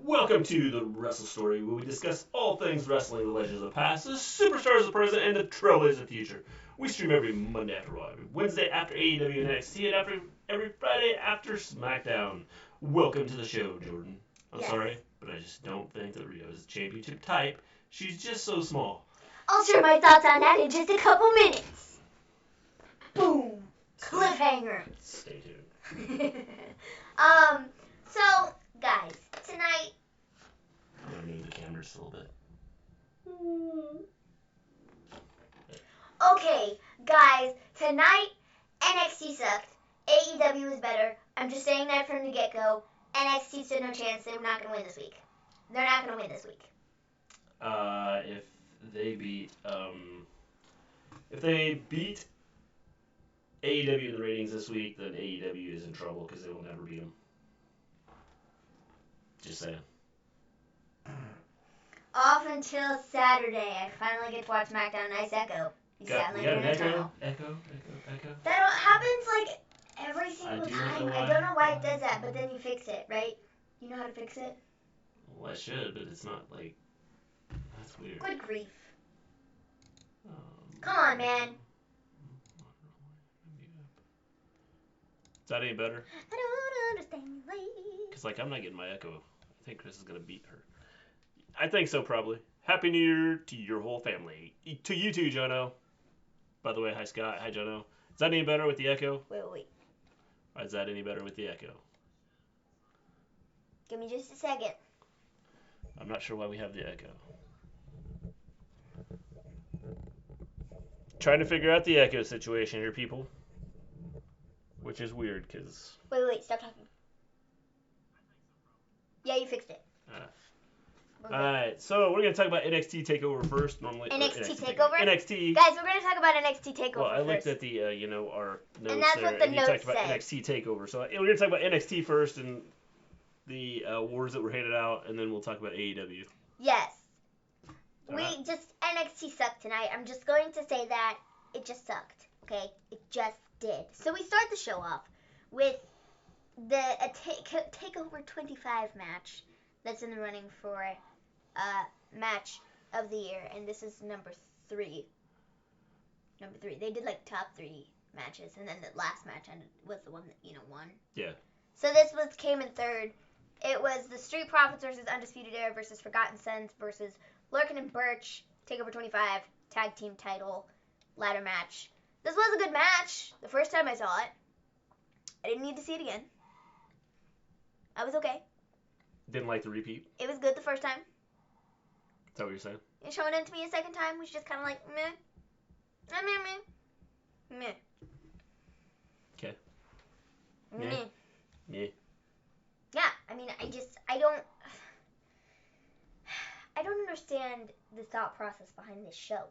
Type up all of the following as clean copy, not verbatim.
Welcome to the Wrestle Story, where we discuss all things wrestling, the legends of the past, the superstars of the present, and the trailblazers of the future. We stream every Monday after Raw, every Wednesday after AEW and NXT, and every Friday after SmackDown. Welcome to the show, Jordan. I'm sorry, but I just don't think that Rio is championship type. She's just so small. I'll share my thoughts on that in just a couple minutes. Boom! Cliffhanger. Stay tuned. So, guys, tonight... I'm going to move the camera just a little bit. Okay, guys, tonight, NXT sucked. AEW is better. I'm just saying that from the get-go. NXT stood no chance. They were not going to win this week. They're not going to win this week. If they beat AEW in the ratings this week, then AEW is in trouble because they will never beat them. Just saying. Off until Saturday, I finally get to watch SmackDown. Nice echo. You got an echo? That happens like every single time. I don't know why it does that, but then you fix it, right? You know how to fix it? Well, I should, but it's not like... That's weird. Good grief. Come on, man. Is that any better? I don't understand. Because, I'm not getting my echo. I think Chris is going to beat her. I think so, probably. Happy New Year to your whole family. To you too, Jono. By the way, hi, Scott. Hi, Jono. Is that any better with the echo? Wait. Is that any better with the echo? Give me just a second. I'm not sure why we have the echo. Trying to figure out the echo situation here, people. Which is weird, because... Wait, stop talking. Yeah, you fixed it. Alright, so we're going to talk about NXT TakeOver first. NXT TakeOver? NXT. Guys, we're going to talk about NXT TakeOver Well, I looked first. at the, our notes and that's there, what the and you notes talked about NXT TakeOver. So we're going to talk about NXT first and the awards that were handed out, and then we'll talk about AEW. Yes. NXT sucked tonight. I'm just going to say that it just sucked, okay? It just did. So we start the show off with the TakeOver 25 match that's in the running for match of the year, and this is number 3. They did top 3 matches, and then the last match was the one that won. Yeah. So this came in third. It was the Street Profits versus Undisputed Era versus Forgotten Sons versus Lorcan and Birch, TakeOver 25 tag team title ladder match. This was a good match the first time I saw it. I didn't need to see it again. I was okay. Didn't like the repeat? It was good the first time. Is that what you're saying? And showing it to me a second time was just kind of like, meh. Meh. Okay. Meh. Yeah. Yeah, I don't understand the thought process behind this show.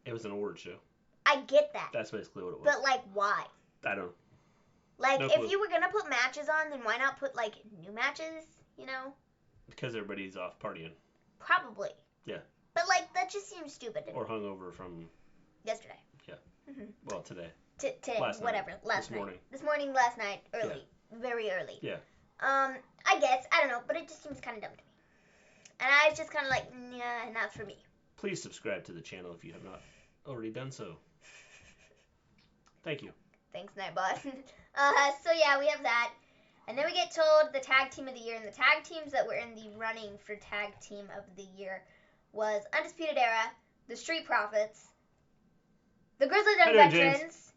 It was an award show. I get that. That's basically what it was. But, why? I don't know. If you were going to put matches on, then why not put, new matches, Because everybody's off partying. Probably. Yeah. But, that just seems stupid. Or hungover from... Yesterday. Yeah. Mm-hmm. Well, today. Today, last whatever. Night. Last this night. Morning. This morning, last night, early. Yeah. Very early. Yeah. I guess. I don't know, but it just seems kind of dumb to me. And I was just kind of like, nah, not for me. Please subscribe to the channel if you have not already done so. Thank you. Thanks, Nightbot. So yeah, we have that. And then we get told the tag team of the year. And the tag teams that were in the running for tag team of the year was Undisputed Era, the Street Profits, the Grizzled Young Veterans. James.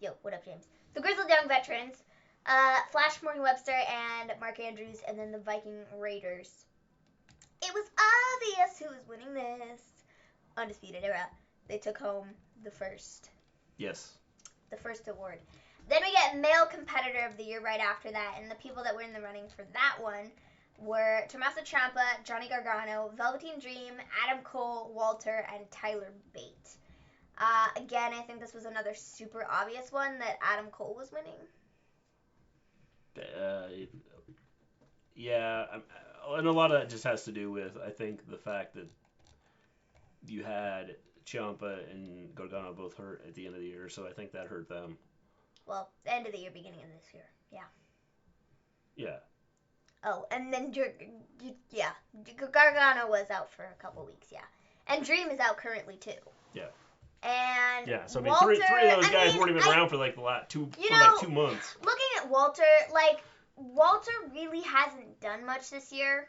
Yo, what up, James? The Grizzled Young Veterans, Flash Morgan Webster and Mark Andrews, and then the Viking Raiders. It was obvious who was winning this. Undisputed Era. They took home the first. Yes. The first award. Then we get Male Competitor of the Year right after that, and the people that were in the running for that one were Tommaso Ciampa, Johnny Gargano, Velveteen Dream, Adam Cole, Walter, and Tyler Bate. Again, I think this was another super obvious one that Adam Cole was winning. Yeah, and a lot of that just has to do with, I think, the fact that you had Ciampa and Gargano both hurt at the end of the year, so I think that hurt them. Well, end of the year, beginning of this year. Yeah. Yeah. Oh, and then Gargano was out for a couple weeks, yeah. And Dream is out currently too. Yeah. And yeah, so I mean, Walter, three of those guys weren't even around for like the last 2 months. Looking at Walter, Walter really hasn't done much this year.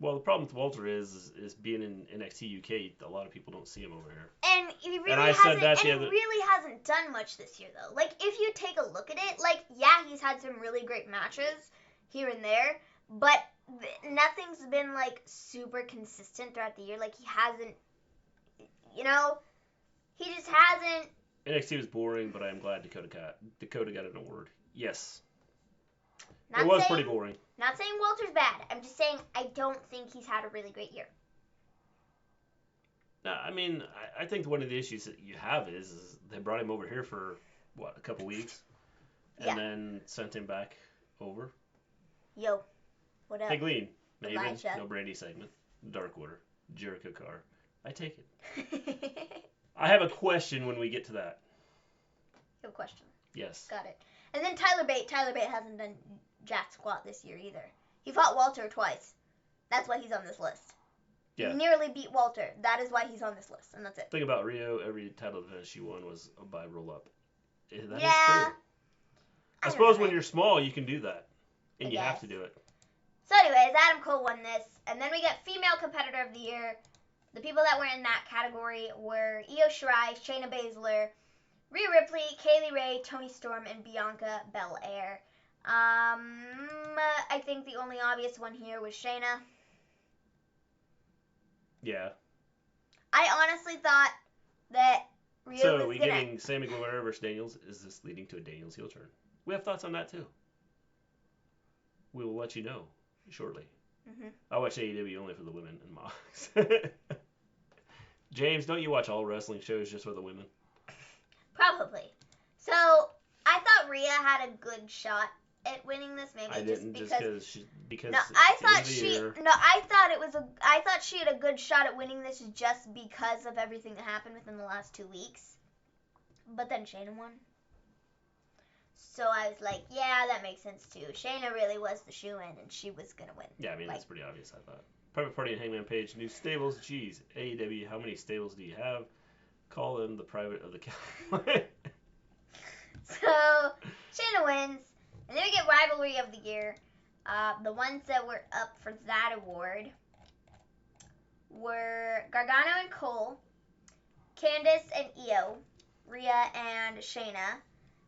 Well, the problem with Walter is being in NXT UK, a lot of people don't see him over here. And he really really hasn't done much this year though. If you take a look at it, he's had some really great matches here and there, but nothing's been super consistent throughout the year. He hasn't, he just hasn't. NXT was boring, but I am glad Dakota got an award. Yes. It was pretty boring. Not saying Walter's bad. I'm just saying I don't think he's had a really great year. No, I mean, I think one of the issues that you have is they brought him over here for, a couple weeks? And then sent him back over. Yo, what up? Hey, Gleen. Maven, no Brandy segment. Dark Order. Jericho car. I take it. I have a question when we get to that. You have a question? Yes. Got it. And then Tyler Bate. Tyler Bate hasn't done jack squat this year either. He fought Walter twice. That's why he's on this list. Yeah. He nearly beat Walter. That is why he's on this list, and that's it. Thing about Rio, every title defense she won was by roll-up. That is true. I suppose when you're small, you can do that. And you have to do it. So anyways, Adam Cole won this. And then we get Female Competitor of the Year. The people that were in that category were Io Shirai, Shayna Baszler, Rhea Ripley, Kaylee Ray, Toni Storm, and Bianca Belair. I think the only obvious one here was Shayna. Yeah. I honestly thought that Rhea was So, we getting Sammy Guevara versus Daniels. Is this leading to a Daniels heel turn? We have thoughts on that, too. We will let you know shortly. Mm-hmm. I watch AEW only for the women and Mox. James, don't you watch all wrestling shows just for the women? Probably. So, I thought Rhea had a good shot at winning this. Maybe I didn't because no, I thought she had a good shot at winning this just because of everything that happened within the last 2 weeks. But then Shayna won. So I was like, yeah, that makes sense too. Shayna really was the shoe-in, and she was going to win. Yeah, I mean, that's pretty obvious, I thought. Private Party and Hangman Page, new stables. Geez, AEW, how many stables do you have? Call them the Private of the Cowboy. So, Shayna wins. And then we get Rivalry of the Year. The ones that were up for that award were Gargano and Cole, Candice and Io, Rhea and Shayna,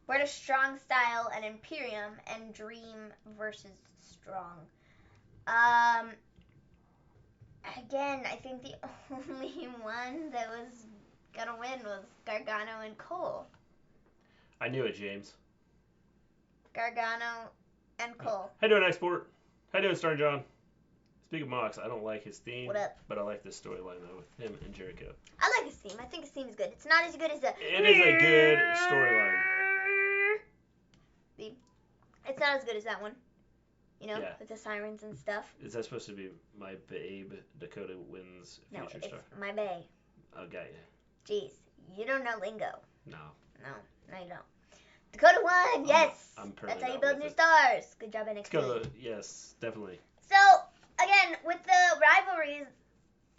British Strong Style and Imperium, and Dream versus Strong. Again, I think the only one that was gonna win was Gargano and Cole. I knew it, James. Gargano and Cole. How you doing, Export? How you doing, Star John? Speaking of Mox, I don't like his theme. What up? But I like this storyline, though, with him and Jericho. I like his theme. I think his theme is good. It's not as good as the... It is a good storyline. It's not as good as that one. With the sirens and stuff. Is that supposed to be my babe, Dakota wins Future Star? No, it's my bae. Okay. Jeez, you don't know lingo. No, you don't. Dakota won, yes! That's how you build new stars. Good job, NXT. Dakota, yes, definitely. So, again, with the rivalries,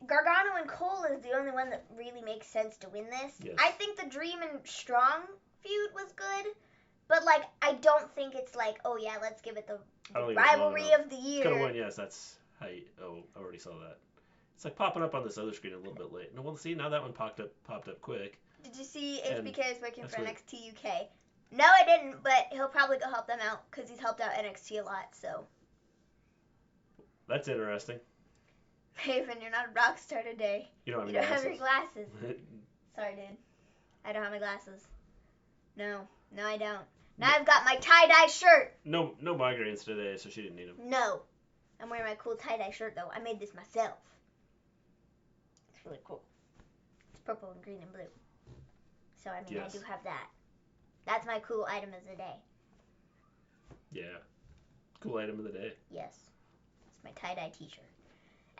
Gargano and Cole is the only one that really makes sense to win this. Yes. I think the Dream and Strong feud was good, but, I don't think it's oh, yeah, let's give it the rivalry of the year. Dakota won, yes, that's how you... Oh, I already saw that. It's popping up on this other screen a little bit late. No, well, see, now that one popped up quick. Did you see HBK is working for NXT UK? No, I didn't, but he'll probably go help them out because he's helped out NXT a lot, so. That's interesting. Maven, you're not a rock star today. You don't have your glasses. Sorry, dude. I don't have my glasses. No, I don't. Now I've got my tie-dye shirt. No migraines today, so she didn't need them. No. I'm wearing my cool tie-dye shirt, though. I made this myself. It's really cool. It's purple and green and blue. So, I mean, yes. I do have that. That's my cool item of the day. Yeah. Cool item of the day. Yes. It's my tie-dye t-shirt.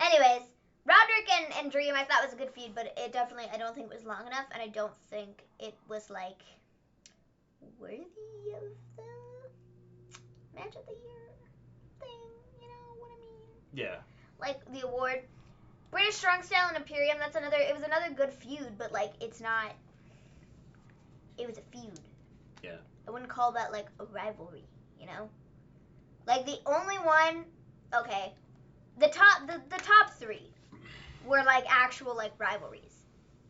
Anyways, Roderick and Dream I thought was a good feud, but it definitely, I don't think it was long enough, and I don't think it was, worthy of the match of the year thing, Yeah. Like the award. British Strong Style and Imperium, it was another good feud, but like it was a feud. Yeah. I wouldn't call that like a rivalry, you know? Like the only one, okay, the top three were like actual like rivalries.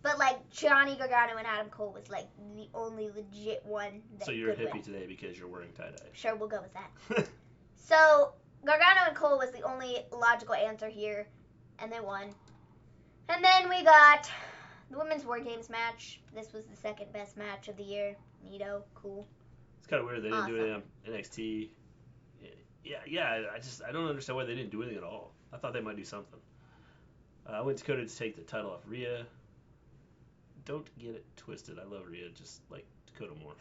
But like Johnny Gargano and Adam Cole was like the only legit one that So you're a could hippie win. today because you're wearing tie-dye. Sure, we'll go with that. So Gargano and Cole was the only logical answer here, and they won. And then we got the Women's War Games match. This was the second best match of the year. Neato, cool. It's kind of weird they didn't do it on NXT. Yeah. I don't understand why they didn't do anything at all. I thought they might do something. I went to Dakota to take the title off Rhea. Don't get it twisted. I love Rhea, just like Dakota more.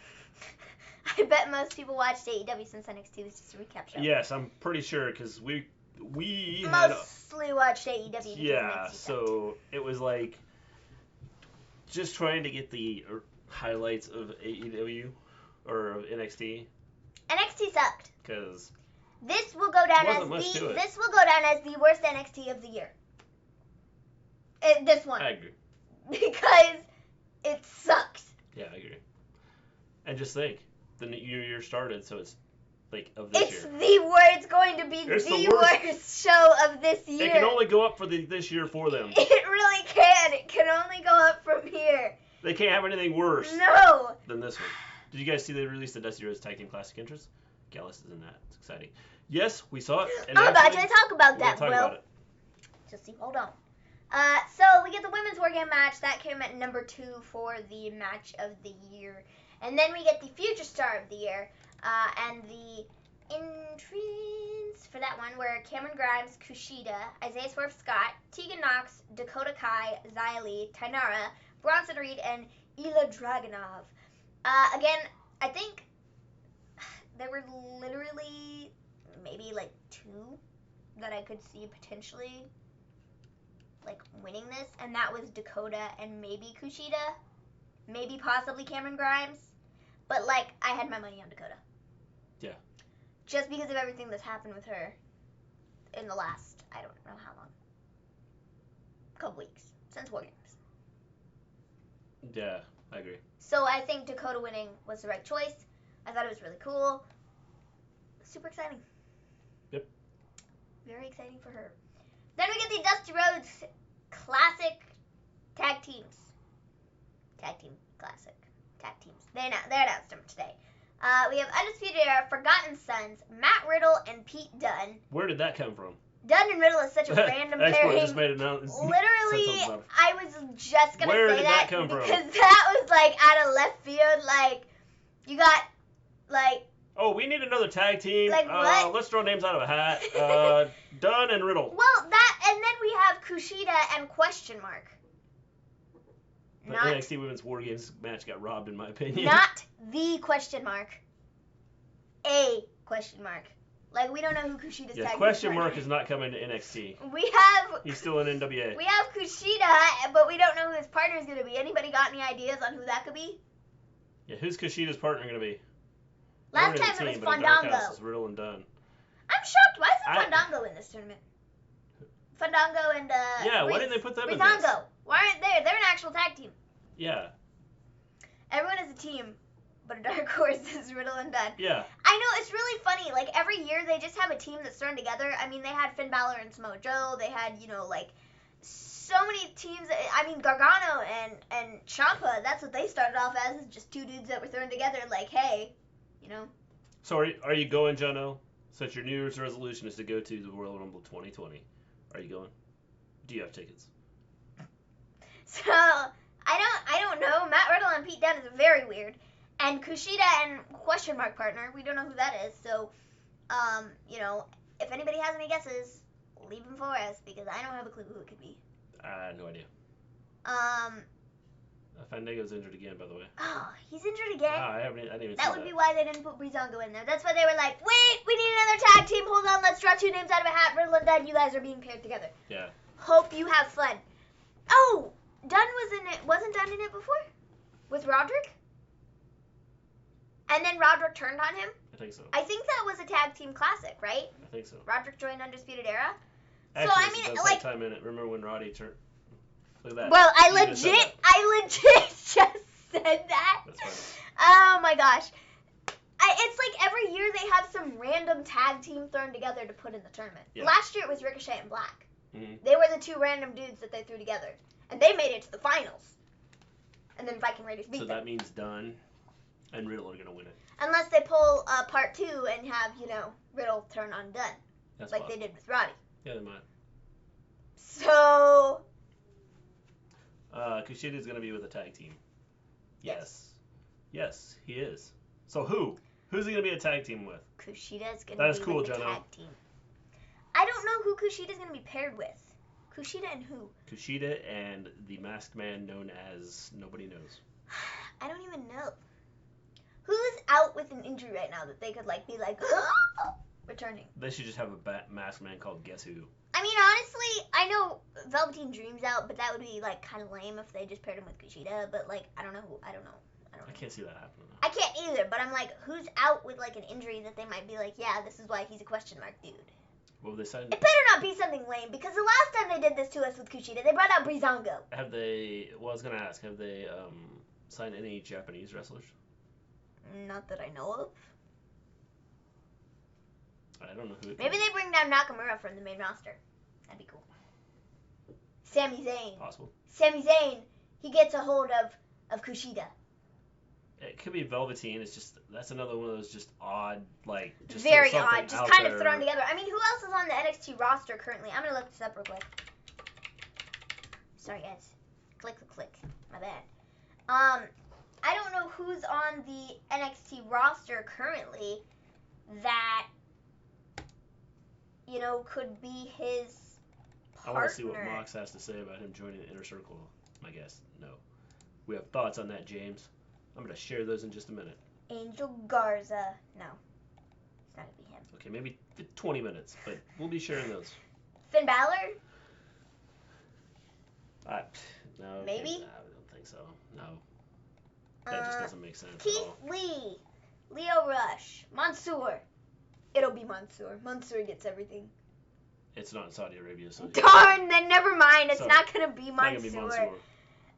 I bet most people watched AEW since NXT was just a recap show. Yes, I'm pretty sure because we mostly watched AEW. Yeah, so it was like just trying to get the highlights of AEW or NXT. NXT sucked. Because this will go down as the worst NXT of the year. This one. I agree. Because it sucks. Yeah, I agree. And just think, the new year started, so it's like of this year. It's going to be the worst show of this year. It can only go up for this year for them. It really can. It can only go up from here. They can't have anything worse than this one. Did you guys see they released the Dusty Rhodes Tag Team Classic entrance? Gallus is in that. It's exciting. Yes, we saw it. I'm about to talk about that, bro. About it. Just hold on. So we get the Women's War Game match. That came at number 2 for the match of the year. And then we get the Future Star of the Year. And the entrants for that one were Cameron Grimes, Kushida, Isaiah Swerve Scott, Tegan Nox, Dakota Kai, Xia Li, Tainara, Bronson Reed, and Ilya Dragunov. Again, I think there were literally maybe like 2 that I could see potentially like winning this, and that was Dakota and maybe Kushida, maybe possibly Cameron Grimes, but like I had my money on Dakota. Yeah. Just because of everything that's happened with her in the last, I don't know how long, couple weeks since War Games. Yeah, I agree. So I think Dakota winning was the right choice. I thought it was really cool. Super exciting. Yep. Very exciting for her. Then we get the Dusty Rhodes Classic Tag Teams. Tag Team Classic. Tag Teams. They announced them today. We have Undisputed Era, Forgotten Sons, Matt Riddle, and Pete Dunne. Where did that come from? Dunne and Riddle is such a random pairing. Just made Literally, I was just going to say that come because from? that was like out of left field. Like, you got, like... Oh, we need another tag team. Like what? Let's throw names out of a hat. Dunne and Riddle. Well, and then we have Kushida and question mark. The NXT Women's War Games match got robbed, in my opinion. Not the question mark. A question mark. Like, we don't know who Kushida's tag team question mark is not coming to NXT. He's still in NWA. We have Kushida, but we don't know who his partner is going to be. Anybody got any ideas on who that could be? Yeah, who's Kushida's partner going to be? Last time it was Fandango. Riddle and Dunne. I'm shocked. Why isn't Fandango in this tournament? Fandango and yeah, why didn't they put them in this? Fandango. Why aren't they? They're an actual tag team. Yeah. Everyone is a team, but a dark horse is Riddle and Dunne. Yeah. I know, it's really funny. Like, every year they just have a team that's thrown together. I mean, they had Finn Balor and Samoa Joe. They had, like, so many teams. I mean, Gargano and Ciampa, that's what they started off as, just 2 dudes that were thrown together. Like, hey, So are you going, Jono? Since your New Year's resolution is to go to the Royal Rumble 2020, are you going? Do you have tickets? So, I don't know. Matt Riddle and Pete Dunne is very weird. And Kushida and question mark partner, we don't know who that is. So, if anybody has any guesses, leave them for us, because I don't have a clue who it could be. I have no idea. Fandango's injured again, by the way. Oh, he's injured again? I didn't even see that. That would be why they didn't put Breezango in there. That's why they were like, wait, we need another tag team. Hold on, let's draw 2 names out of a hat. Riddle and Dunne, you guys are being paired together. Yeah. Hope you have fun. Oh, Dunne was in it. Wasn't Dunne in it before? With Roderick? And then Roderick turned on him? I think so. I think that was a tag team classic, right? I think so. Roderick joined Undisputed Era. Actually, I mean, that's like, time in it. Remember when Roddy turned? Look at that. well, I You just said legit just said that. That's fine. Oh my gosh. It's like every year they have some random tag team thrown together to put in the tournament. Yeah. Last year it was Ricochet and Black. Mm-hmm. They were the two random dudes that they threw together. And they made it to the finals. And then Viking Raiders beat So them. that means Dunn and Riddle are going to win it. Unless they pull part 2 and have, Riddle turn on Dunn. That's like possible. they did with Roddy. Yeah, they might. So... Kushida's going to be with a tag team. Yes. Yes, he is. So who? Who's he going to be a tag team with? Kushida's going That to is be cool, with the Jenna. tag team. I don't know who Kushida's going to be paired with. Kushida and who? Kushida and the masked man known as nobody knows. I don't even know. Who's out with an injury right now that they could be returning? They should just have a masked man called Guess Who. I mean, honestly, I know Velveteen Dream's out, but that would be kind of lame if they just paired him with Kushida. But I don't know who. I don't know. I can't see that happening. I can't either. But I'm who's out with an injury that they might be yeah, this is why he's a question mark dude. Well, they signed. It better not be something lame because the last time they did this to us with Kushida, they brought out Breezango. Have they? Well, I was gonna ask. Have they signed any Japanese wrestlers? Not that I know of. I don't know who. Maybe they bring down Nakamura from the main roster. That'd be cool. Sami Zayn. Possible. Sami Zayn, he gets a hold of Kushida. It could be Velveteen. It's just that's another one of those just odd, just very odd, just kind of there. thrown together. I mean, who else is on the NXT roster currently? I'm gonna look this up real quick. Sorry, guys. Click. My bad. I don't know who's on the NXT roster currently that could be his partner. I want to see what Mox has to say about him joining the Inner Circle. I guess no. We have thoughts on that, James. I'm going to share those in just a minute. Angel Garza. No. It's not going to be him. Okay, maybe 20 minutes, but we'll be sharing those. Finn Balor? No. Maybe? I don't think so. No. That just doesn't make sense Keith at all. Lee. Leo Rush. Mansoor. It'll be Mansoor. Mansoor gets everything. It's not in Saudi Arabia, so... Darn, then never mind. It's So, not going to be Not gonna be Mansoor. Mansoor.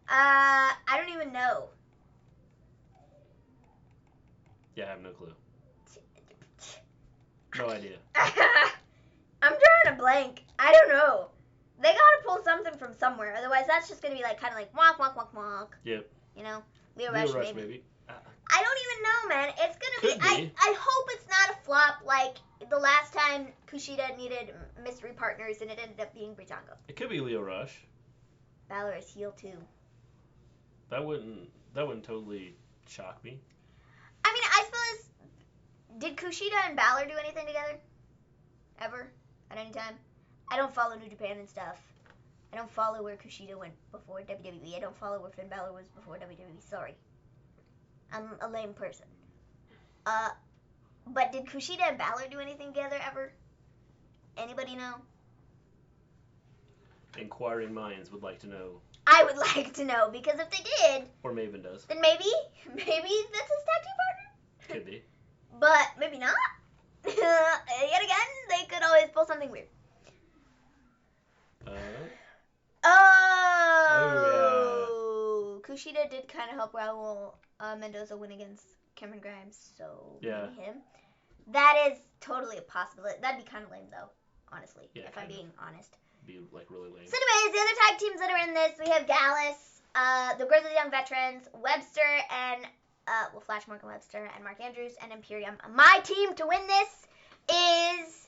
I don't even know. Yeah, I have no clue. No idea. I'm drawing a blank. I don't know. They gotta pull something from somewhere. Otherwise, that's just gonna be kind of wonk, wonk, wonk, wonk. Yep. Leo Rush maybe. maybe. I don't even know, man. It's gonna Could be. be. I hope it's not a flop like the last time Kushida needed mystery partners and it ended up being Breezango. It could be Leo Rush. Balor is heel too. That wouldn't totally shock me. I mean, I suppose. Did Kushida and Balor do anything together? Ever? At any time? I don't follow New Japan and stuff. I don't follow where Kushida went before WWE. I don't follow where Finn Balor was before WWE. Sorry. I'm a lame person. But did Kushida and Balor do anything together ever? Anybody know? Inquiring minds would like to know. I would like to know, because if they did... Or Maven does. Then maybe that's his tag team partner? Could be. But maybe not. Yet again, they could always pull something weird. Oh, Kushida did kind of help Raul Mendoza win against Cameron Grimes, so yeah. maybe him. That is totally a possibility. That'd be kind of lame, though, honestly, if I'm being honest. Be really lame. So anyways, the other tag teams that are in this, we have Gallus, the Grizzly Young Veterans, Webster, and Flash Morgan Webster, and Mark Andrews, and Imperium. My team to win this is...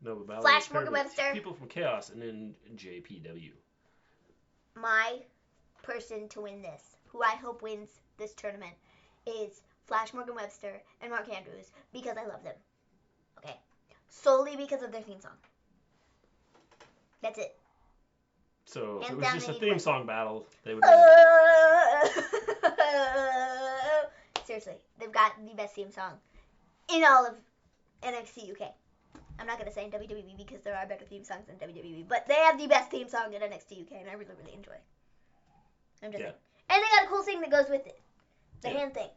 No, but Balor Flash is paired Morgan with Webster. People from Chaos and then JPW. My person to win this, who I hope wins this tournament, is Flash Morgan Webster and Mark Andrews, because I love them. Okay? Solely because of their theme song. That's it. So if Hands it was down, just they a need theme one. song battle, they would win. Seriously, they've got the best theme song in all of NXT UK. I'm not going to say in WWE because there are better theme songs than WWE, but they have the best theme song in NXT UK, and I really, really enjoy it. I'm just saying. And they got a cool thing that goes with it. The hand thing.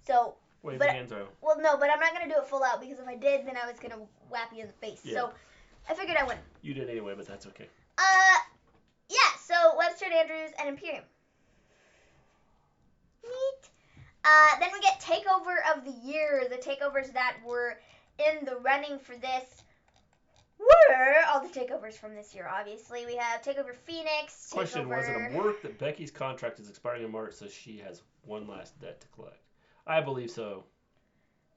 So, Wave the hand throw. Well, no, but I'm not going to do it full out because if I did, then I was going to whap you in the face. Yeah. So I figured I wouldn't. You did anyway, but that's okay. Yeah, so Webster Andrews and Imperium. Neat. Then we get Takeover of the Year. The takeovers that were in the running for this were all the takeovers from this year, obviously. We have Takeover Phoenix. Question, was it a work that Becky's contract is expiring in March, so she has one last debt to collect? I believe so.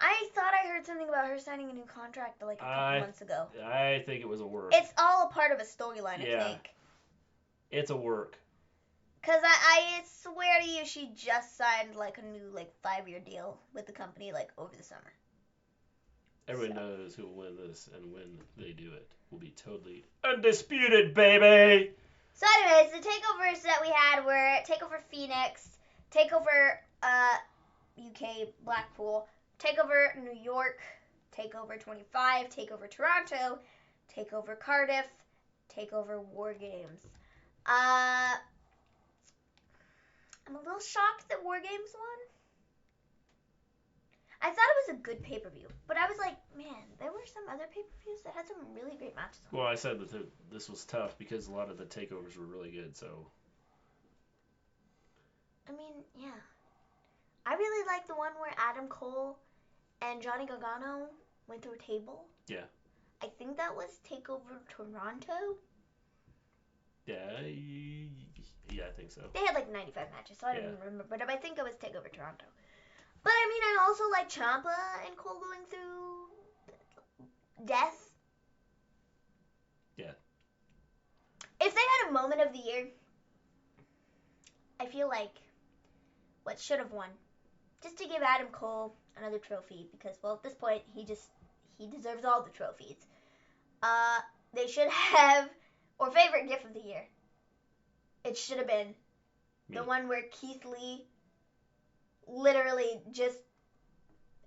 I thought I heard something about her signing a new contract like a couple months ago. I think it was a work. It's all a part of a storyline, I think. It's a work. Because I swear to you, she just signed like a new 5-year deal with the company over the summer. Everyone knows who will win this, and when they do it, will be totally undisputed, baby! So anyways, the takeovers that we had were Takeover Phoenix, Takeover UK Blackpool, Takeover New York, Takeover 25, Takeover Toronto, Takeover Cardiff, Takeover War Games. I'm a little shocked that War Games won. I thought it was a good pay-per-view, but I was like, man, there were some other pay-per-views that had some really great matches on. Well, I said that this was tough because a lot of the takeovers were really good, so... I mean, yeah. I really like the one where Adam Cole and Johnny Gargano went through a table. Yeah. I think that was Takeover Toronto. Yeah, I think so. They had 95 matches, so I don't even remember, but I think it was Takeover Toronto. But I mean, I also like Ciampa and Cole going through death. Yeah. If they had a moment of the year, I feel like what should have won, just to give Adam Cole another trophy, because well, at this point he deserves all the trophies. They should have, or favorite gift of the year. It should have been the one where Keith Lee literally just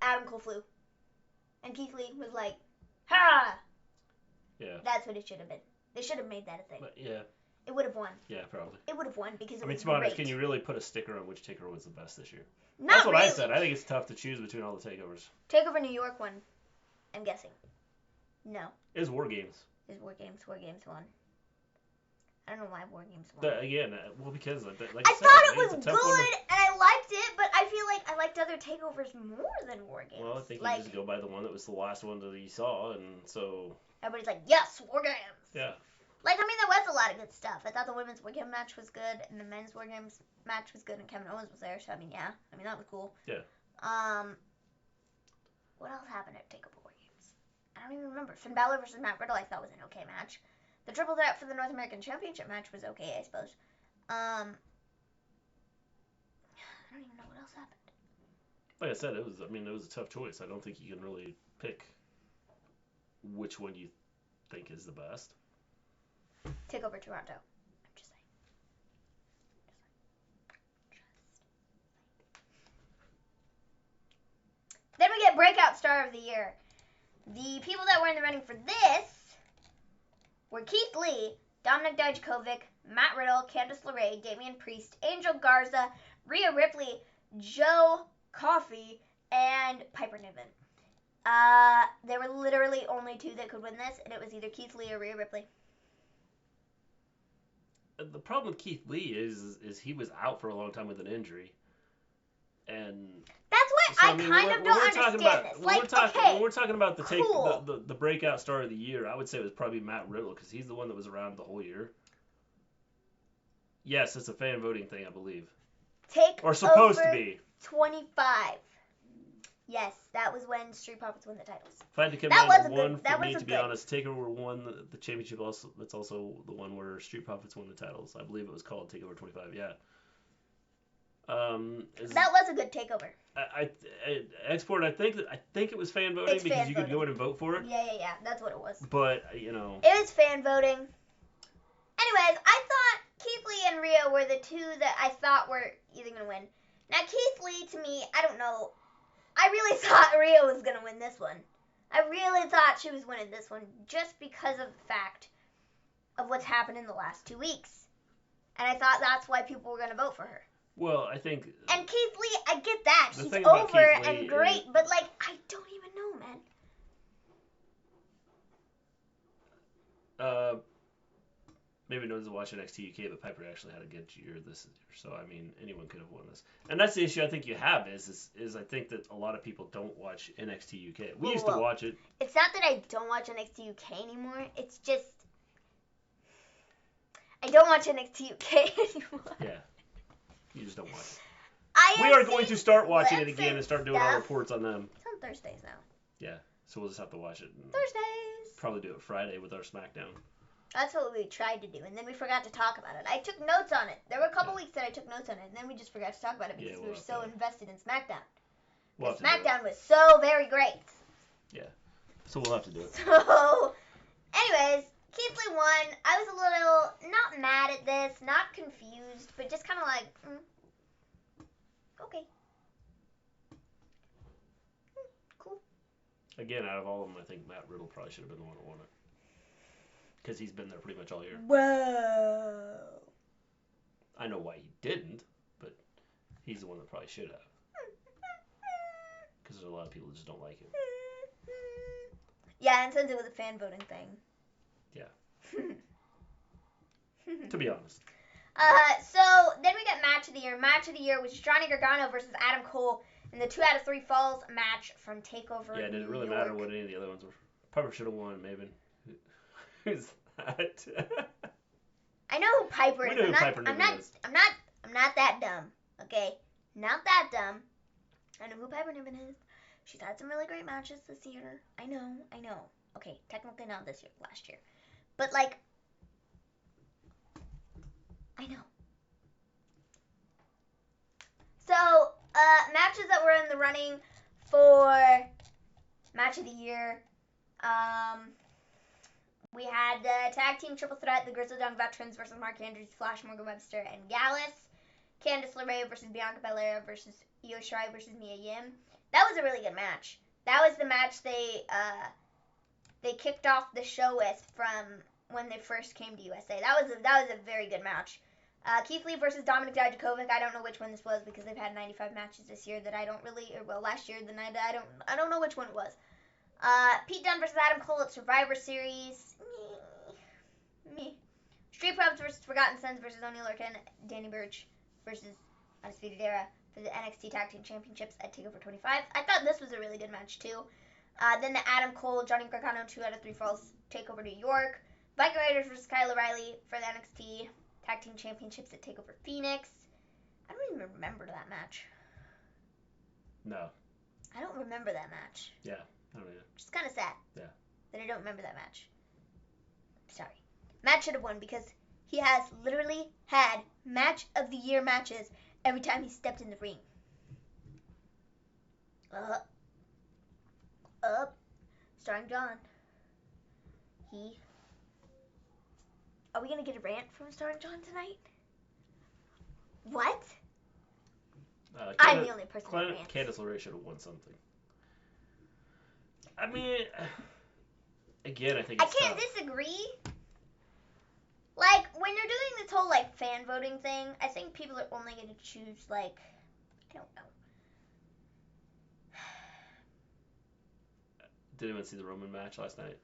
Adam Cole flew. And Keith Lee was like, ha! Yeah. That's what it should have been. They should have made that a thing. But, yeah. It would have won. Yeah, probably. It would have won because it was to be honest, great. can you really put a sticker on which takeover was the best this year? That's what I said. I think it's tough to choose between all the takeovers. Takeover New York won, I'm guessing. No. It was War Games. It was War Games. War Games won. I don't know why War Games won. Because like I thought it was good, and I liked it, but I feel like I liked other takeovers more than War Games. Well, I think you just go by the one that was the last one that you saw, and so... Everybody's like, yes, War Games! Yeah. I mean, there was a lot of good stuff. I thought the women's War Games match was good, and the men's War Games match was good, and Kevin Owens was there, so I mean, yeah. I mean, that was cool. Yeah. What else happened at Takeover War Games? I don't even remember. Finn Balor versus Matt Riddle I thought was an okay match. The triple threat for the North American Championship match was okay, I suppose. I don't even know what else happened. Like I said, it was a tough choice. I don't think you can really pick which one you think is the best. Takeover Toronto. I'm just saying. Then we get Breakout Star of the Year. The people that were in the running for this were Keith Lee, Dominic Dijakovic, Matt Riddle, Candice LeRae, Damian Priest, Angel Garza, Rhea Ripley, Joe Coffey, and Piper Niven. There were literally only two that could win this, and it was either Keith Lee or Rhea Ripley. The problem with Keith Lee is he was out for a long time with an injury. And that's why I kind of don't understand this. When we're talking about the breakout star of the year, I would say it was probably Matt Riddle because he's the one that was around the whole year. Yes, it's a fan voting thing, I believe. Or supposed to be. 25. Yes, that was when Street Profits won the titles. If I had to come down to one for me, to be honest, Takeover won the championship. That's also the one where Street Profits won the titles. I believe it was called Takeover 25. Yeah. That was a good takeover. Export. I think it was fan voting because you could go in and vote for it. Yeah. That's what it was. But it was fan voting. Anyways, I thought Keith Lee and Rhea were the two that I thought were either gonna win. Now Keith Lee, to me, I don't know. I really thought Rhea was gonna win this one. I really thought she was winning this one just because of the fact of what's happened in the last 2 weeks. And I thought that's why people were gonna vote for her. Well, I think. And Keith Lee, I get that. The He's thing about over Keith Lee and great, is- but like, I don't even know, man. Maybe no one's watching NXT UK, but Piper actually had a good year this year. So, I mean, anyone could have won this. And that's the issue I think you have is I think that a lot of people don't watch NXT UK. We used to watch it. It's not that I don't watch NXT UK anymore. It's just I don't watch NXT UK anymore. Yeah. You just don't watch it. We are going to start watching it again and start doing our reports on them. It's on Thursdays now. Yeah. So we'll just have to watch it. Thursdays. Probably do it Friday with our SmackDown. That's what we tried to do, and then we forgot to talk about it. I took notes on it. There were a couple weeks that I took notes on it, and then we just forgot to talk about it because we were so invested in SmackDown. SmackDown was so very great. Yeah. So we'll have to do it. So, anyways, Keith Lee won. I was a little, not mad at this, not confused, but just kind of like, okay. Cool. Again, out of all of them, I think Matt Riddle probably should have been the one who won it. Because he's been there pretty much all year. Whoa. I know why he didn't, but he's the one that probably should have. Because there's a lot of people that just don't like him. Yeah, and since it was a fan voting thing. Yeah. To be honest. So, then we got Match of the Year. Match of the Year was Johnny Gargano versus Adam Cole in the 2 out of 3 falls match from TakeOver Yeah, did it really matter what any of the other ones were? Piper should have won, Maven. Who's that? I know who Piper is. I'm not that dumb. Okay? Not that dumb. I know who Piper Niven is. She's had some really great matches this year. I know. Okay, technically not this year, last year. But like I know. So, matches that were in the running for Match of the Year. We had the tag team triple threat, the Grizzled Young Veterans versus Mark Andrews, Flash Morgan Webster, and Gallus. Candice LeRae versus Bianca Belair versus Io Shirai versus Mia Yim. That was a really good match. That was the match they kicked off the show with from when they first came to USA. That was a very good match. Keith Lee versus Dominik Dijakovic. I don't know which one this was because they've had 95 matches this year that I don't really, or well, last year I don't know which one it was. Pete Dunne versus Adam Cole at Survivor Series. Me. Street Profits versus Forgotten Sons versus O'Neal Lorcan. Danny Burch versus Undisputed Era for the NXT Tag Team Championships at TakeOver 25. I thought this was a really good match too. Then the Adam Cole, Johnny Gargano 2 out of 3 falls TakeOver New York. Viking Raiders versus Kyle O'Reilly for the NXT Tag Team Championships at TakeOver Phoenix. I don't even remember that match. No. I don't remember that match. Yeah, I don't either. Which is kind of sad. Yeah. That I don't remember that match. Sorry. Matt should have won because he has literally had Match of the Year matches every time he stepped in the ring. Starring John. Are we going to get a rant from Starring John tonight? What? I'm the only person who rants. Candice LeRae should have won something. I mean, again, I think it's I can't disagree. Like, when you're doing this whole, like, fan voting thing, I think people are only going to choose, like, I don't know. Did anyone see the Roman match last night?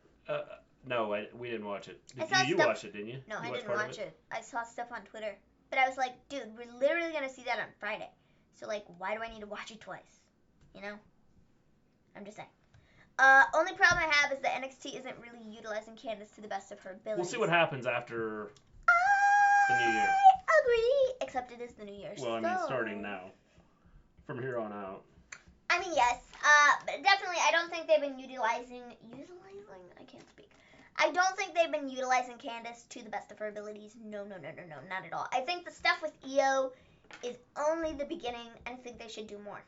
No, we didn't watch it. You watched it, didn't you? No, I didn't watch it. I saw stuff on Twitter. But I was like, dude, we're literally going to see that on Friday. So, like, why do I need to watch it twice? You know? I'm just saying. Only problem I have is that NXT isn't really utilizing Candice to the best of her ability. We'll see what happens after the New Year. I agree. Except it is the New Year. Well, I mean, starting now. From here on out. I mean, yes. But definitely, I don't think they've been utilizing... I can't speak. I don't think they've been utilizing Candice to the best of her abilities. No, not at all. I think the stuff with Io is only the beginning, and I think they should do more.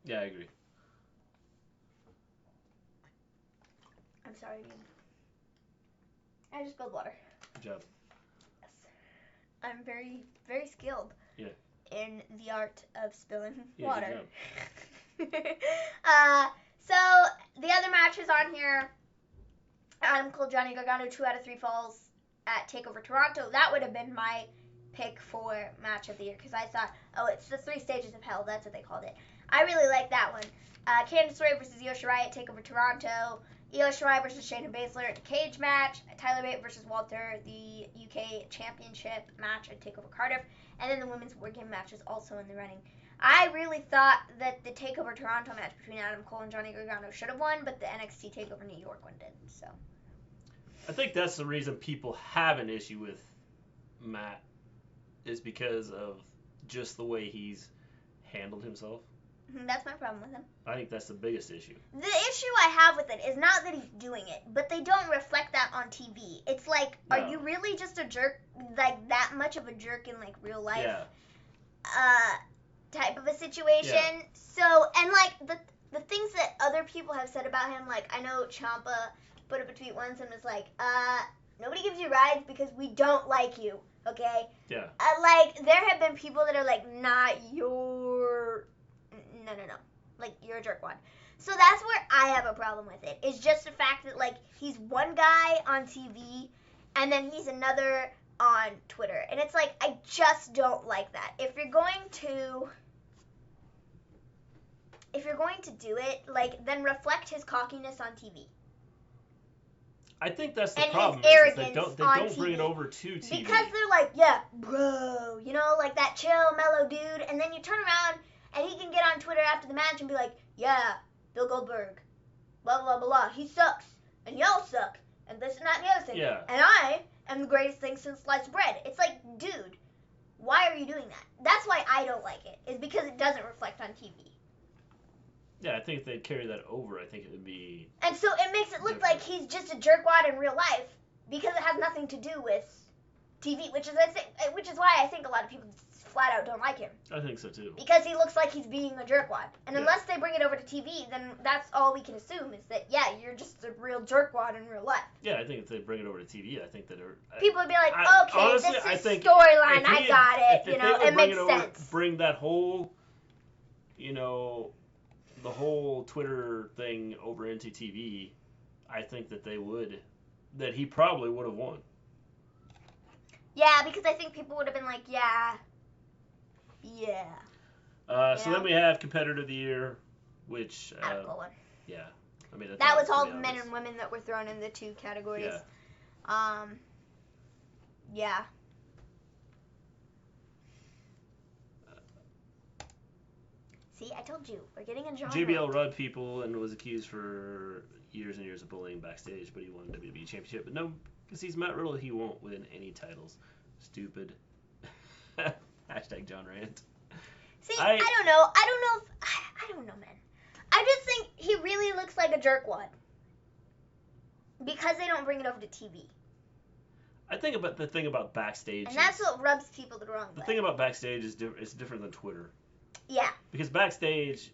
Yeah, I agree. I'm sorry, dude. I just spilled water. Good job. Yes. I'm very, very skilled. Yeah. In the art of spilling Good water. job. So, the other matches on here, Adam Cole, Johnny Gargano, 2 out of 3 falls. at TakeOver Toronto, that would have been my pick for match of the year, because I thought, oh, it's the 3 stages of hell. That's what they called it. I really like that one. Candice LeRae versus Io Shirai at TakeOver Toronto. Io Shirai versus Shayna Baszler at a cage match. Tyler Bate versus Walter, the UK Championship match at TakeOver Cardiff. And then the women's War Game match is also in the running. I really thought that the TakeOver Toronto match between Adam Cole and Johnny Gargano should have won, but the NXT TakeOver New York one did. So I think that's the reason people have an issue with Matt, is because of just the way he's handled himself. That's my problem with him. I think that's the biggest issue. The issue I have with it is not that he's doing it, but they don't reflect that on TV. It's like, No. Are you really just a jerk, like that much of a jerk in like real life? Yeah. Type of a situation. Yeah. So, and like the things that other people have said about him, like I know Ciampa put up a tweet once and was like, nobody gives you rides because we don't like you, okay? Yeah. Like there have been people that are like, not your, no, like you're a jerkwad. So that's where I have a problem with it. It's just the fact that like he's one guy on TV and then he's another on Twitter. And it's like, I just don't like that. If you're going to do it, like, then reflect his cockiness on TV. I think that's the And problem. his arrogance They don't on bring TV. it over to TV. Because they're like, yeah, bro, you know, like that chill, mellow dude. And then you turn around and he can get on Twitter after the match and be like, yeah, Bill Goldberg, blah, blah, blah, blah. He sucks. And y'all suck. And this and that and the other thing. Yeah. And I am the greatest thing since sliced bread. It's like, dude, why are you doing that? That's why I don't like it, is because it doesn't reflect on TV. Yeah, I think if they'd carry that over, I think it would be... And so it makes it look like he's just a jerkwad in real life because it has nothing to do with TV, which is why I think a lot of people flat out don't like him. I think so too. Because he looks like he's being a jerkwad. And Yeah. unless they bring it over to TV, then that's all we can assume is that, yeah, you're just a real jerkwad in real life. Yeah, I think if they bring it over to TV, I think that... People would be like, okay, honestly, this I is think storyline, if I he- got it, if you they know, would it bring makes over, sense. Bring that whole, the whole Twitter thing over into TV, I think that he probably would have won. Yeah, because I think people would have been like, yeah. So then we have Competitor of the Year, which... Adam Cole won. Yeah. I mean, I That thought was all pretty men obvious. and women that were thrown in the 2 categories. Yeah. Yeah. See, I told you, we're getting a genre. JBL rubbed people and was accused for years and years of bullying backstage, but he won WWE Championship. But no, because he's Matt Riddle, he won't win any titles. Stupid. Hashtag John Rant. See, I don't know. I don't know, man. I just think he really looks like a jerkwad. Because they don't bring it over to TV. I think about the thing about backstage. And that's what rubs people the wrong way. The thing about backstage is it's different than Twitter. Yeah. Because backstage,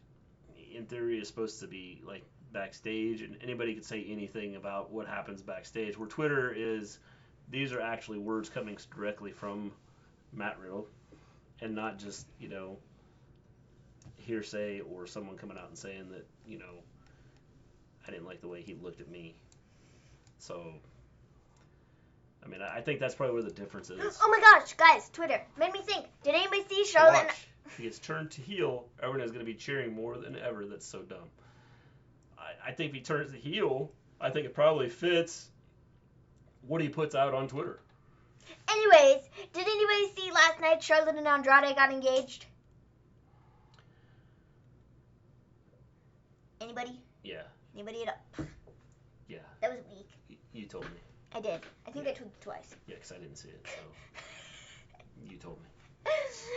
in theory, is supposed to be like backstage, and anybody can say anything about what happens backstage. Where Twitter is, these are actually words coming directly from Matt Riddle, and not just hearsay or someone coming out and saying that I didn't like the way he looked at me. So, I mean, I think that's probably where the difference is. Oh my gosh, guys, Twitter made me think. Did anybody see Charlotte? Watch. If he gets turned to heel, everyone is going to be cheering more than ever. That's so dumb. I think if he turns to heel, I think it probably fits what he puts out on Twitter. Anyways, did anybody see last night Charlotte and Andrade got engaged? Anybody? Yeah. Anybody at all? Yeah. That was weak. You told me. I did. I think I tweeted twice. Yeah, because I didn't see it, so you told me.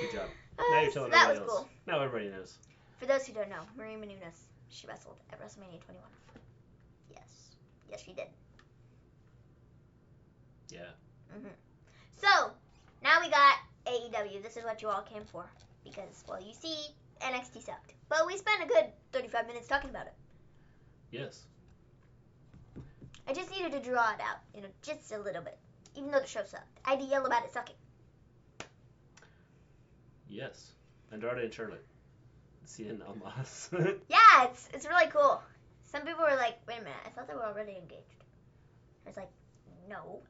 Good job. Now you're telling So that everybody was else. cool. Now everybody knows. For those who don't know, Maria Menounos, she wrestled at WrestleMania 21. Yes. Yes, she did. Yeah. So, now we got AEW. This is what you all came for. Because, well, you see, NXT sucked. But we spent a good 35 minutes talking about it. Yes. I just needed to draw it out, just a little bit. Even though the show sucked. I had to yell about it sucking. Yes. Andrade and Charlotte. Cien Almas. Yeah, it's really cool. Some people were like, wait a minute, I thought they were already engaged. I was like, no.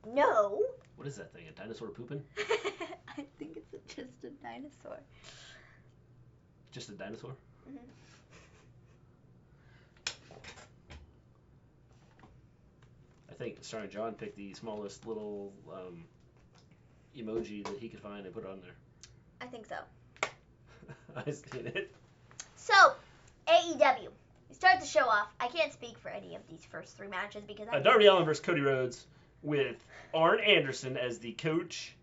No. What is that thing? A dinosaur pooping? I think it's just a dinosaur. Just a dinosaur? Mm-hmm. I think Starring John picked the smallest little emoji that he could find and put it on there. I think so. I seen it. So, AEW. We start the show off. I can't speak for any of these first 3 matches because Darby Allin versus Cody Rhodes with Arn Anderson as the coach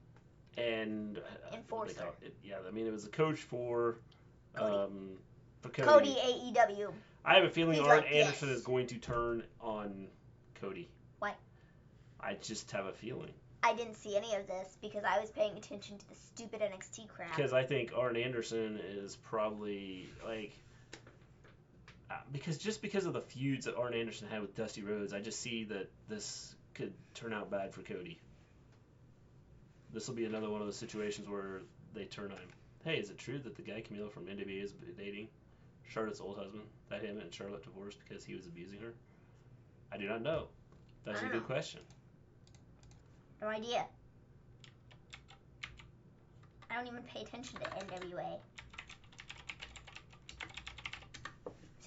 and enforcer. Yeah, I mean it was a coach for Cody. For Cody. Cody AEW. I have a feeling He's Arn like, Anderson yes. is going to turn on Cody. Why? I just have a feeling. I didn't see any of this because I was paying attention to the stupid NXT crap. Because I think Arn Anderson is probably like because of the feuds that Arn Anderson had with Dusty Rhodes, I just see that this could turn out bad for Cody. This will be another one of those situations where they turn on him. Hey, is it true that the guy Camilo from NWA is dating Charlotte's old husband? That him and Charlotte divorced because he was abusing her? I do not know. That's a good question. No idea. I don't even pay attention to NWA.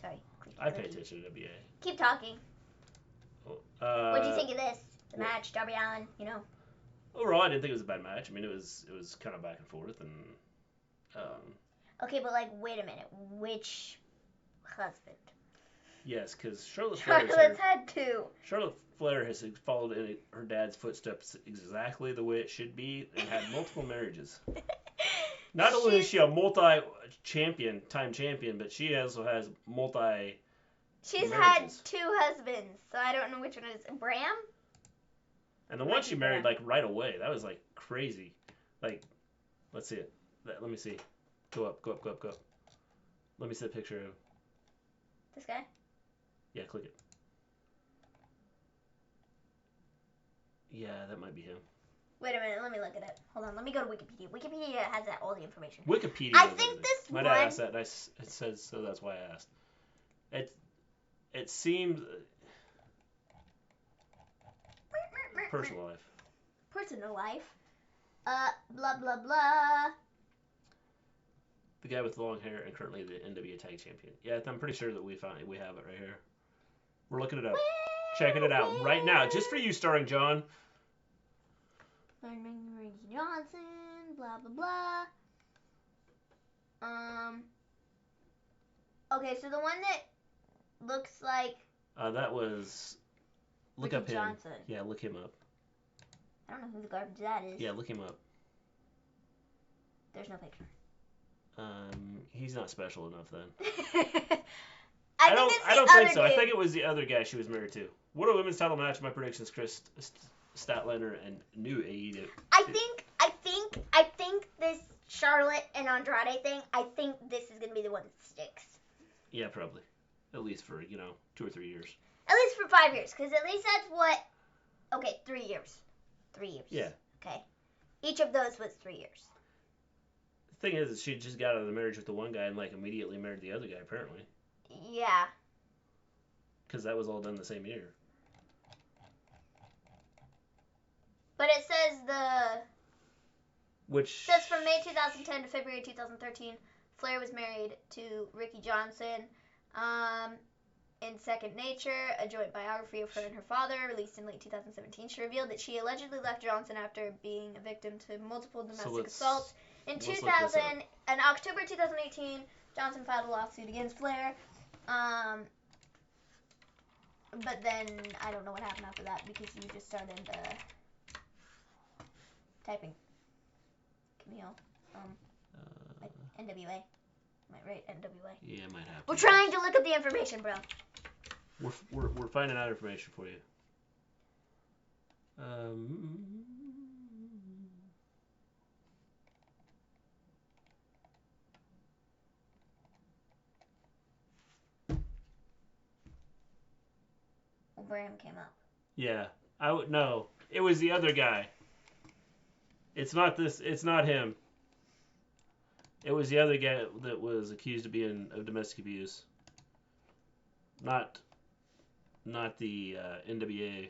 Sorry. I pay attention to NWA. Keep talking. What do you think of this? The match, Darby Allin, you know? Overall, I didn't think it was a bad match. I mean, it was kind of back and forth, and Okay, but like, wait a minute. Which husband? yes, because Charlotte's had 2. Charlotte Flair has followed in her dad's footsteps exactly the way it should be, and had multiple marriages. Not only is she a time champion, but she also has multi. She's marriages. had 2 husbands, so I don't know which one it is. Bram? And the one she married like right away. That was like crazy. Like, let's see it. Let me see. Go up. Let me see a picture of. This guy? Yeah, click it. Yeah, that might be him. Wait a minute, let me look at it. Hold on, let me go to Wikipedia. Wikipedia has all the information. Wikipedia. I think this my one. dad asked that, and it says so. That's why I asked. It seems personal life. Personal life. Blah blah blah. The guy with the long hair and currently the NWA Tag Champion. Yeah, I'm pretty sure that we have it right here. We're looking it up. Checking it out right now, just for you, Starring John. Ricky Johnson, blah blah blah. Okay, so the one that looks like. That was. Look Ricky up him. Johnson. Yeah, look him up. I don't know who the garbage that is. Yeah, look him up. There's no picture. He's not special enough then. I don't think so. I think it was the other guy she was married to. What a women's title match. My predictions: Chris Statlander and New AEW. I think this Charlotte and Andrade thing. I think this is gonna be the one that sticks. Yeah, probably. At least for 2 or 3 years. At least for 5 years, because at least that's what. Okay, 3 years. 3 years. Yeah. Okay. Each of those was 3 years. The thing is, she just got out of the marriage with the one guy and like immediately married the other guy, apparently. Yeah. Because that was all done the same year. But it says Which. Says from May 2010 to February 2013, Flair was married to Ricky Johnson. In Second Nature, a joint biography of her and her father, released in late 2017, she revealed that she allegedly left Johnson after being a victim to multiple domestic assaults. In October 2018, Johnson filed a lawsuit against Flair. But then I don't know what happened after that because you just started typing. Camille. Like NWA. Might write NWA. Yeah, might have. We're trying to look up the information, bro. We're finding out information for you. Well, Bram came up. Yeah, no. It was the other guy. It's not this. It's not him. It was the other guy that was accused of domestic abuse. Not the NWA.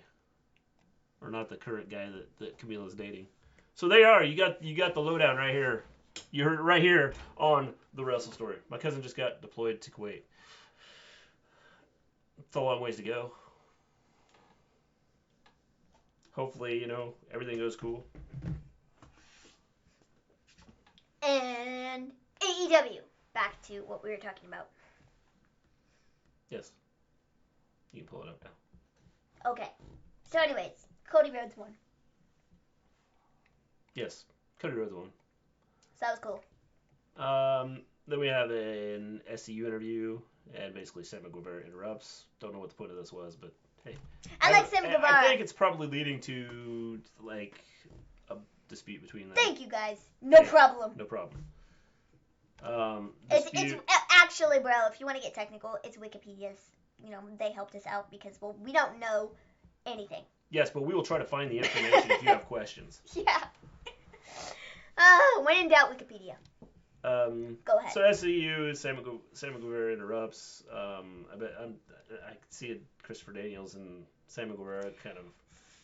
or not the current guy that Camila's dating. So they are. You got the lowdown right here. You heard it right here on the Wrestle Story. My cousin just got deployed to Kuwait. It's a long ways to go. Hopefully, everything goes cool. And AEW. Back to what we were talking about. Yes. You can pull it up now. Okay. So anyways, Cody Rhodes won. Yes. Cody Rhodes won. So that was cool. Then we have an STU interview, and basically Sammy Guevara interrupts. Don't know what the point of this was, but hey. I like Sammy Guevara. I think it's probably leading to, like, a dispute between them. Thank you, guys. No problem. No problem. It's actually, bro, if you want to get technical, it's Wikipedia's. They helped us out because, well, we don't know anything. Yes, but we will try to find the information if you have questions. Yeah. When in doubt, Wikipedia. Go ahead. So SCU, Sammy Guevara interrupts. I see Christopher Daniels and Sammy Guevara kind of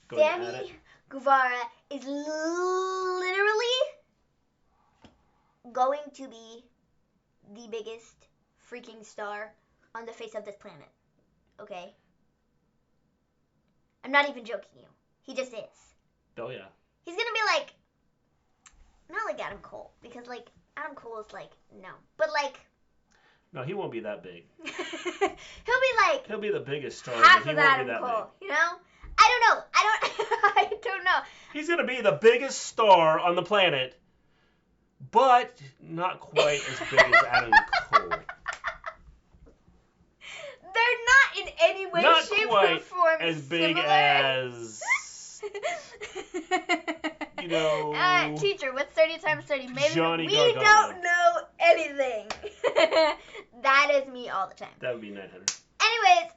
going at it. Sammy Guevara is literally going to be the biggest freaking star on the face of this planet. Okay? I'm not even joking you. He just is. Oh, yeah. He's gonna be like, not like Adam Cole, because, like, Adam Cole is like, no. But, like... No, he won't be that big. He'll be the biggest star, half but he of won't Adam be that Cole, big. I don't know. I don't know. He's going to be the biggest star on the planet, but not quite as big as Adam Cole. They're not in any way, shape, or form as big similar. As... Teacher, what's 30 times 30? Maybe Johnny we Gargano. don't know anything. That is me all the time. That would be 900. Anyways,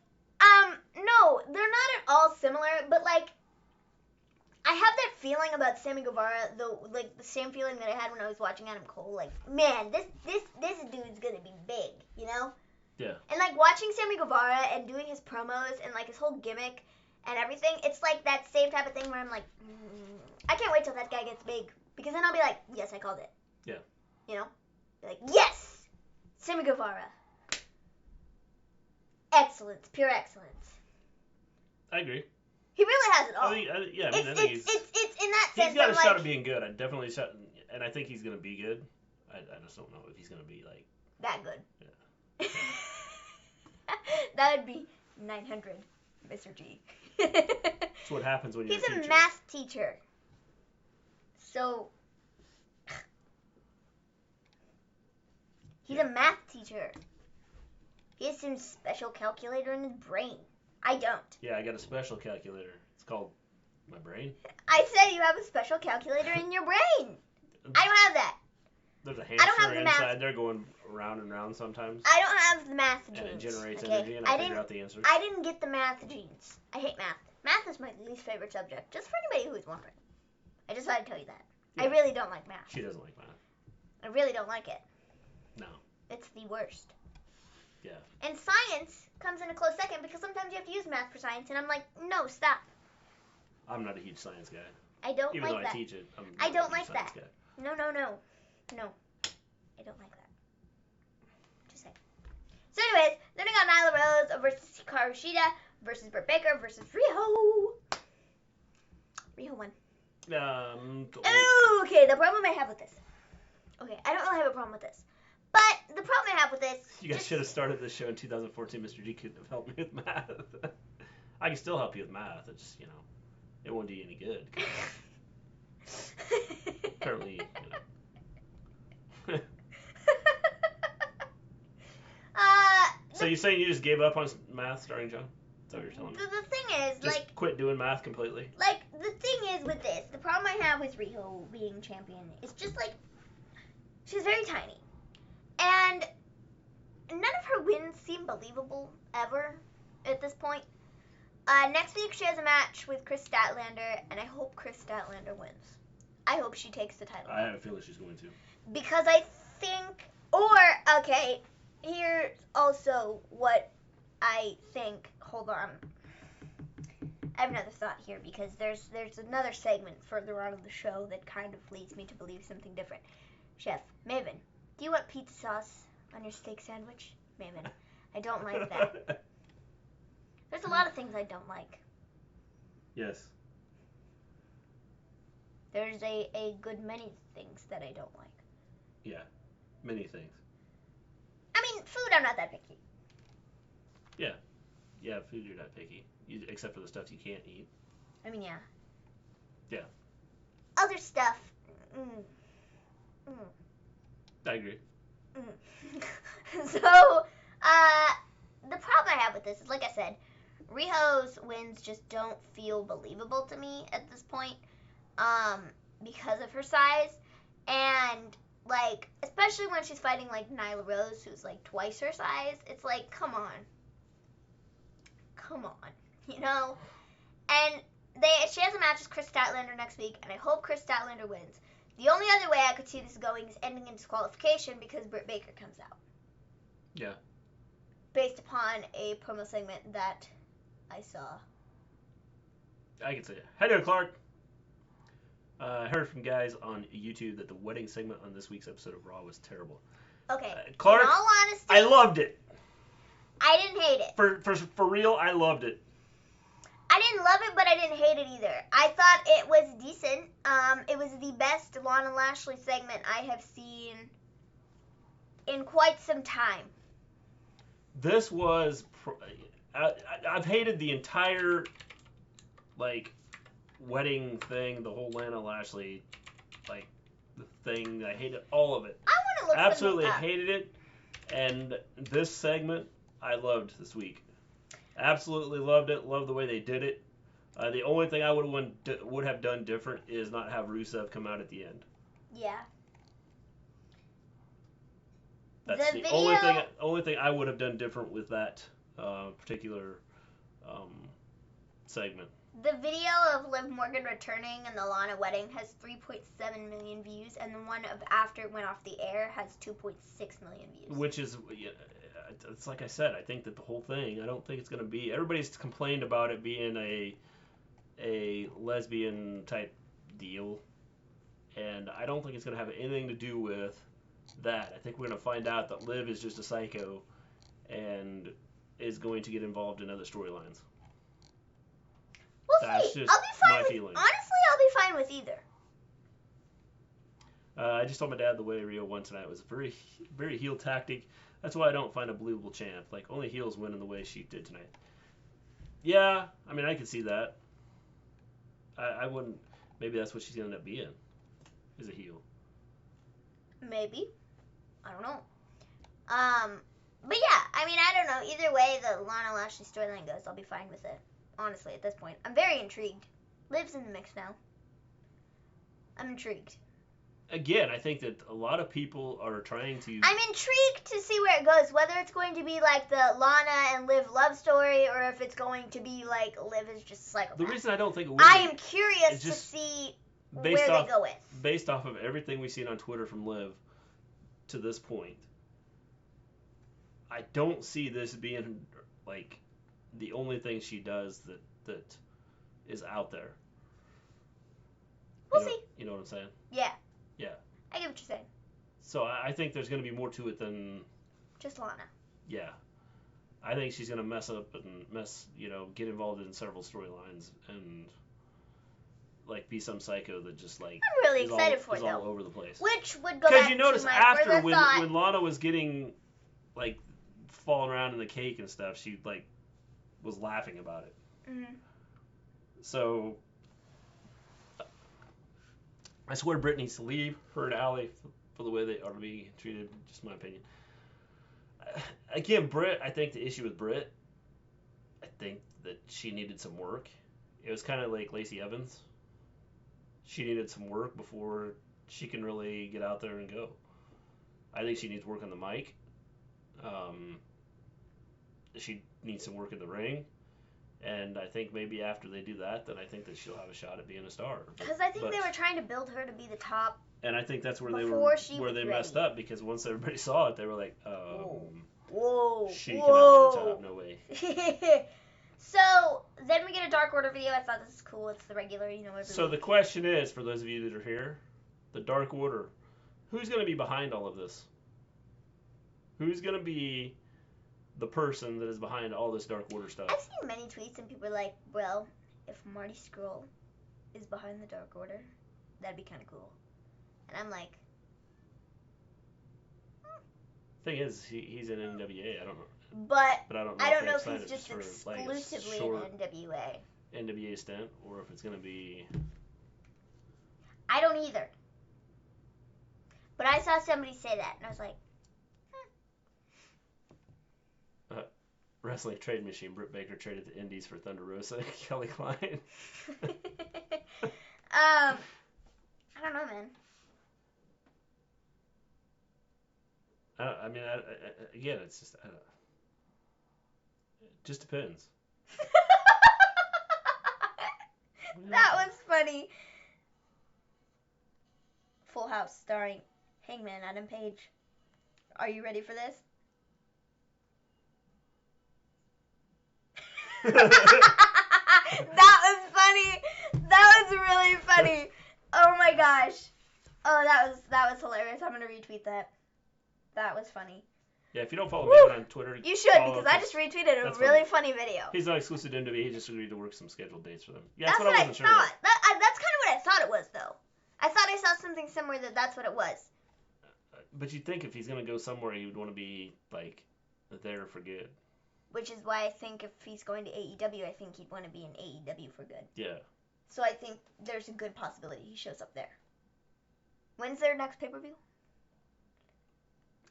no, they're not at all similar, but, like, I have that feeling about Sammy Guevara, the same feeling that I had when I was watching Adam Cole. Like, man, this dude's gonna be big, Yeah. And, like, watching Sammy Guevara and doing his promos and, like, his whole gimmick and everything, it's like that same type of thing where I'm like, I can't wait till that guy gets big. Because then I'll be like, yes, I called it. Yeah. Be like, yes! Sammy Guevara. Excellence. Pure excellence. I agree. He really has it all. I think it's in that sense. He's got a like, shot of being good. I definitely shot, and I think he's going to be good. I just don't know if he's going to be, like... that good. Yeah. That would be 900, Mr. G. That's what happens when you're a teacher. He's a math teacher. So... He's a math teacher. He has some special calculator in his brain. I don't. Yeah, I got a special calculator. It's called my brain. I said you have a special calculator in your brain. I don't have that. There's a hamster inside there going round and round sometimes. I don't have the math genes. And it generates energy, and I figure out the answers. I didn't get the math genes. I hate math. Math is my least favorite subject, just for anybody who's wondering. I just thought I'd tell you that. Yeah. I really don't like math. She doesn't like math. I really don't like it. No. It's the worst. Yeah. And science comes in a close second because sometimes you have to use math for science, and I'm like, no, stop. I'm not a huge science guy. I don't Even like though that. I teach it. I don't like that. Guy. No. I don't like that. Just saying. So anyways, then we got Nyla Rose versus Hikaru Shida versus Britt Baker versus Riho. Riho won. Okay, the problem I have with this. Okay, I don't really have a problem with this. But the problem I have with this... You guys should have started this show in 2014. Mr. G couldn't have helped me with math. I can still help you with math. It's just, it won't do you any good. Apparently, So you're saying you just gave up on math starting, John? Is that what you're telling me? The thing is, just quit doing math completely? Like, the thing is with this, the problem I have with Riho being champion is just, like, she's very tiny. And none of her wins seem believable, ever, at this point. Next week she has a match with Chris Statlander, and I hope Chris Statlander wins. I hope she takes the title. I have a feeling she's going to. Because I think, okay, here's also what I think, hold on. I have another thought here because there's another segment further on in the show that kind of leads me to believe something different. Chef, Maven, do you want pizza sauce on your steak sandwich? Maven, I don't like that. There's a lot of things I don't like. Yes. There's a good many things that I don't like. Yeah, many things. I mean, food, I'm not that picky. Yeah. Yeah, food you're not picky. Except for the stuff you can't eat. I mean, yeah. Yeah. Other stuff. I agree. So, the problem I have with this is, like I said, Riho's wins just don't feel believable to me at this point, because of her size, and, like, especially when she's fighting, like, Nyla Rose, who's, like, twice her size, it's like, come on, you know? And she has a match with Chris Statlander next week, and I hope Chris Statlander wins. The only other way I could see this going is ending in disqualification because Britt Baker comes out. Yeah. Based upon a promo segment that I saw. I can say it. Hi there, Clark. I heard from guys on YouTube that the wedding segment on this week's episode of Raw was terrible. Okay. Clark, in all honesty, I loved it. I didn't hate it. For real, I loved it. I didn't love it, but I didn't hate it either. I thought it was decent. It was the best Lana Lashley segment I have seen in quite some time. This was... I've hated the entire, like, wedding thing, the whole Lana Lashley, like, the thing. I hated all of it. I want to look Absolutely something up. hated it. And this segment, I loved this week. Absolutely loved it. Loved the way they did it. The only thing I would have done different is not have Rusev come out at the end. Yeah. That's the only thing I would have done different with that particular segment. The video of Liv Morgan returning and the Lana wedding has 3.7 million views, and the one of after it went off the air has 2.6 million views. Which is, it's like I said, I think that the whole thing, I don't think it's going to be, everybody's complained about it being a lesbian type deal, and I don't think it's going to have anything to do with that. I think we're going to find out that Liv is just a psycho and is going to get involved in other storylines. We'll That's see. just I'll be fine my with, feeling. honestly, I'll be fine with either. I just told my dad the way Rio won tonight was a very, very heel tactic. That's why I don't find a believable champ. Like, only heels win in the way she did tonight. Yeah, I mean, I could see that. I wouldn't. Maybe that's what she's going to end up being, is a heel. Maybe. I don't know. But yeah, I mean, I don't know. Either way the Lana Lashley storyline goes, I'll be fine with it. Honestly, at this point. I'm very intrigued. Liv's in the mix now. I'm intrigued. Again, I think that a lot of people are trying to... I'm intrigued to see where it goes. Whether it's going to be like the Lana and Liv love story, or if it's going to be like Liv is just a psychopath. The reason I don't think it will I am curious to see where they go with. Based off of everything we've seen on Twitter from Liv to this point, I don't see this being like the only thing she does that is out there. We'll see. You know what I'm saying? Yeah. Yeah. I get what you're saying. So I think there's going to be more to it than... Just Lana. Yeah. I think she's going to mess up and get involved in several storylines and, like, be some psycho that just, like... I'm really excited for it, though. All over the place. Which would go back you notice to my after further thought. when Lana was getting, like, falling around in the cake and stuff, she, like, was laughing about it. Mm-hmm. So... I swear Britt needs to leave, her and Allie, for the way they are being treated, just my opinion. Again, Britt, I think the issue with Britt, I think that she needed some work. It was kind of like Lacey Evans. She needed some work before she can really get out there and go. I think she needs work on the mic. She needs some work in the ring. And I think maybe after they do that, then I think that she'll have a shot at being a star. Because I think they were trying to build her to be the top. And I think that's where they messed up, because once everybody saw it, they were like, whoa, she cannot be the top, no way. So then we get a Dark Order video. I thought this is cool. It's the regular, every So week. the question is, for those of you that are here, the Dark Order, who's going to be behind all of this? Who's going to be the person that is behind all this Dark Order stuff? I've seen many tweets and people are like, well, if Marty Scurll is behind the Dark Order, that'd be kind of cool. And I'm like, Thing is, he's in NWA. I don't know. But I don't know, I don't know if signed he's him just for, exclusively like, a short in NWA. NWA stint, or if it's going to be... I don't either. But I saw somebody say that, and I was like, Wrestling trade machine. Britt Baker traded the Indies for Thunder Rosa and Kelly Klein. I don't know, man. Again, it's just... it just depends. That was funny. Full House starring Hangman Adam Page. Are you ready for this? That was funny. That was really funny. Oh my gosh. Oh, that was hilarious. I'm gonna retweet that. That was funny. Yeah, if you don't follow Maven on Twitter, you should, because I just retweeted a really funny video. He's not exclusive to NWA. He just agreed to work some scheduled dates for them. Yeah, that's what I wasn't thought. sure about. That's kind of what I thought it was, though. I thought I saw something similar that's what it was. But you'd think if he's gonna go somewhere, he would want to be like there for good. Which is why I think if he's going to AEW, I think he'd want to be in AEW for good. Yeah. So I think there's a good possibility he shows up there. When's their next pay-per-view?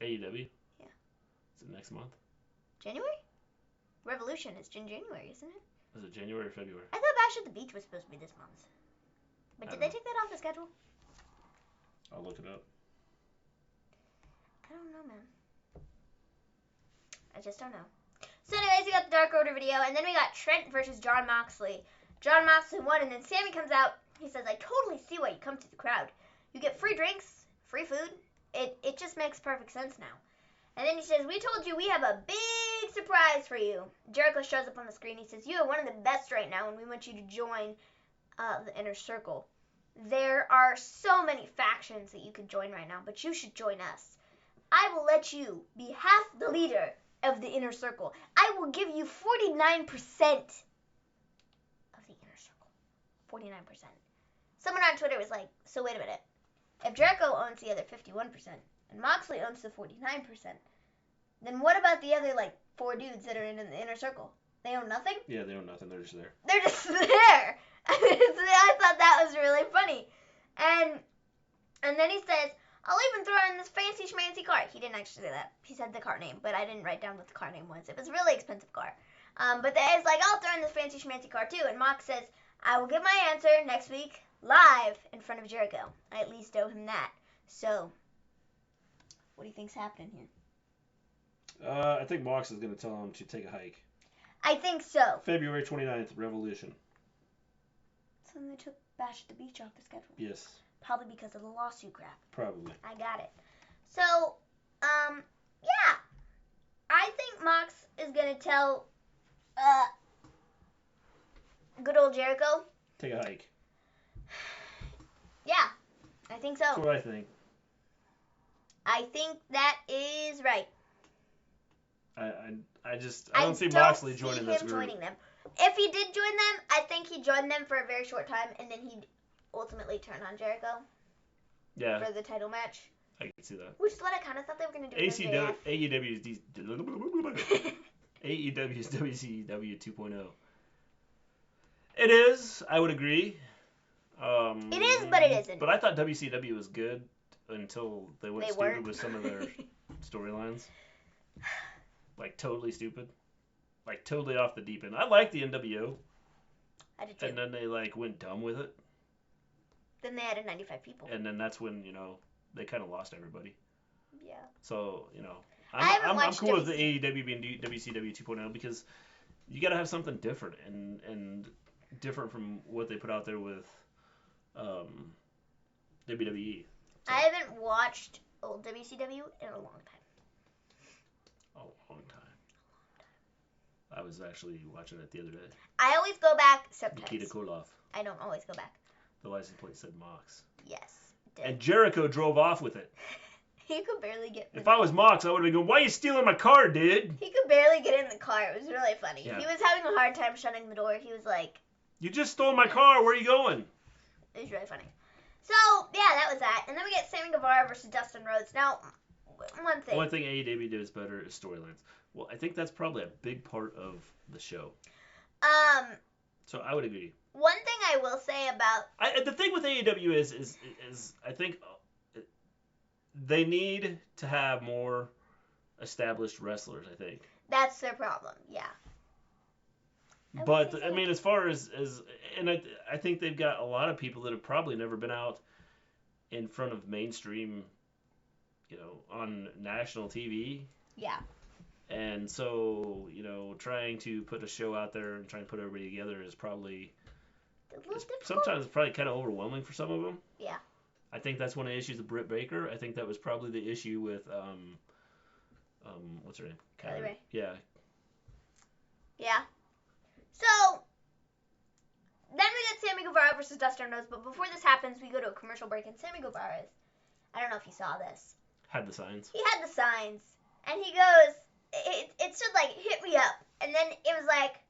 AEW? Yeah. Is it next month? January? Revolution is in January, isn't it? Is it January or February? I thought Bash at the Beach was supposed to be this month. But did they take that off the schedule? I'll look it up. I don't know, man. I just don't know. So anyways, we got the Dark Order video, and then we got Trent versus Jon Moxley. Jon Moxley won, and then Sammy comes out. He says, I totally see why you come to the crowd. You get free drinks, free food. It just makes perfect sense now. And then he says, we told you we have a big surprise for you. Jericho shows up on the screen. He says, you are one of the best right now, and we want you to join the Inner Circle. There are so many factions that you could join right now, but you should join us. I will let you be half the leader of the Inner Circle. I will give you 49% of the Inner Circle. 49%. Someone on Twitter was like, so wait a minute. If Jericho owns the other 51% and Moxley owns the 49%, then what about the other, 4 dudes that are in the Inner Circle? They own nothing? Yeah, they own nothing. They're just there. They're just there. I thought that was really funny. And then he says, I'll even throw in this fancy schmancy car. He didn't actually say that. He said the car name, but I didn't write down what the car name was. It was a really expensive car. But it's like, I'll throw in this fancy schmancy car too. And Mox says, I will give my answer next week live in front of Jericho. I at least owe him that. So, what do you think's happening here? I think Mox is going to tell him to take a hike. I think so. February 29th, Revolution. So they took Bash at the Beach off the schedule. Yes. Probably because of the lawsuit crap. Probably. I got it. So, yeah. I think Mox is going to tell, good old Jericho. Take a hike. Yeah, I think so. That's what I think. I think that is right. I don't see Moxley joining this group. Joining them. If he did join them, I think he'd join them for a very short time, and then he'd ultimately turn on Jericho. Yeah. For the title match. I can see that. Which is what I kind of thought they were going to do. AEW's WCW 2.0. It is. I would agree. It is, but it isn't. But I thought WCW was good until they went stupid with some of their storylines. Like, totally stupid. Like, totally off the deep end. I like the NWO. I did too. And then they, went dumb with it. Then they added 95 people. And then that's when, they kind of lost everybody. Yeah. So, I'm cool with the AEW being WCW 2.0 because you got to have something different and different from what they put out there with WWE. So, I haven't watched old WCW in a long time. A long time. I was actually watching it the other day. I always go back sometimes. Nikita Koloff. I don't always go back. The license plate said Mox. Yes, it did. And Jericho drove off with it. He could barely get... If I was Mox, I would have been going, why are you stealing my car, dude? He could barely get in the car. It was really funny. Yeah. He was having a hard time shutting the door. He was like... You just stole my car. Where are you going? It was really funny. So, yeah, that was that. And then we get Sammy Guevara versus Dustin Rhodes. Now, one thing AEW does better is storylines. Well, I think that's probably a big part of the show. So I would agree. One thing I will say about... the thing with AEW is I think they need to have more established wrestlers, I think. That's their problem, yeah. But, I mean, as far as and I think they've got a lot of people that have probably never been out in front of mainstream, on national TV. Yeah. And so, trying to put a show out there and trying to put everybody together is probably... Sometimes it's probably kind of overwhelming for some of them. Yeah. I think that's one of the issues with Britt Baker. I think that was probably the issue with, what's her name? Kylie Ray. Yeah. Yeah. So, then we get Sammy Guevara versus Dustin Rhodes, but before this happens, we go to a commercial break, and Sammy Guevara I don't know if you saw this. Had the signs. He had the signs, and he goes, it said, like, hit me up, and then it was like,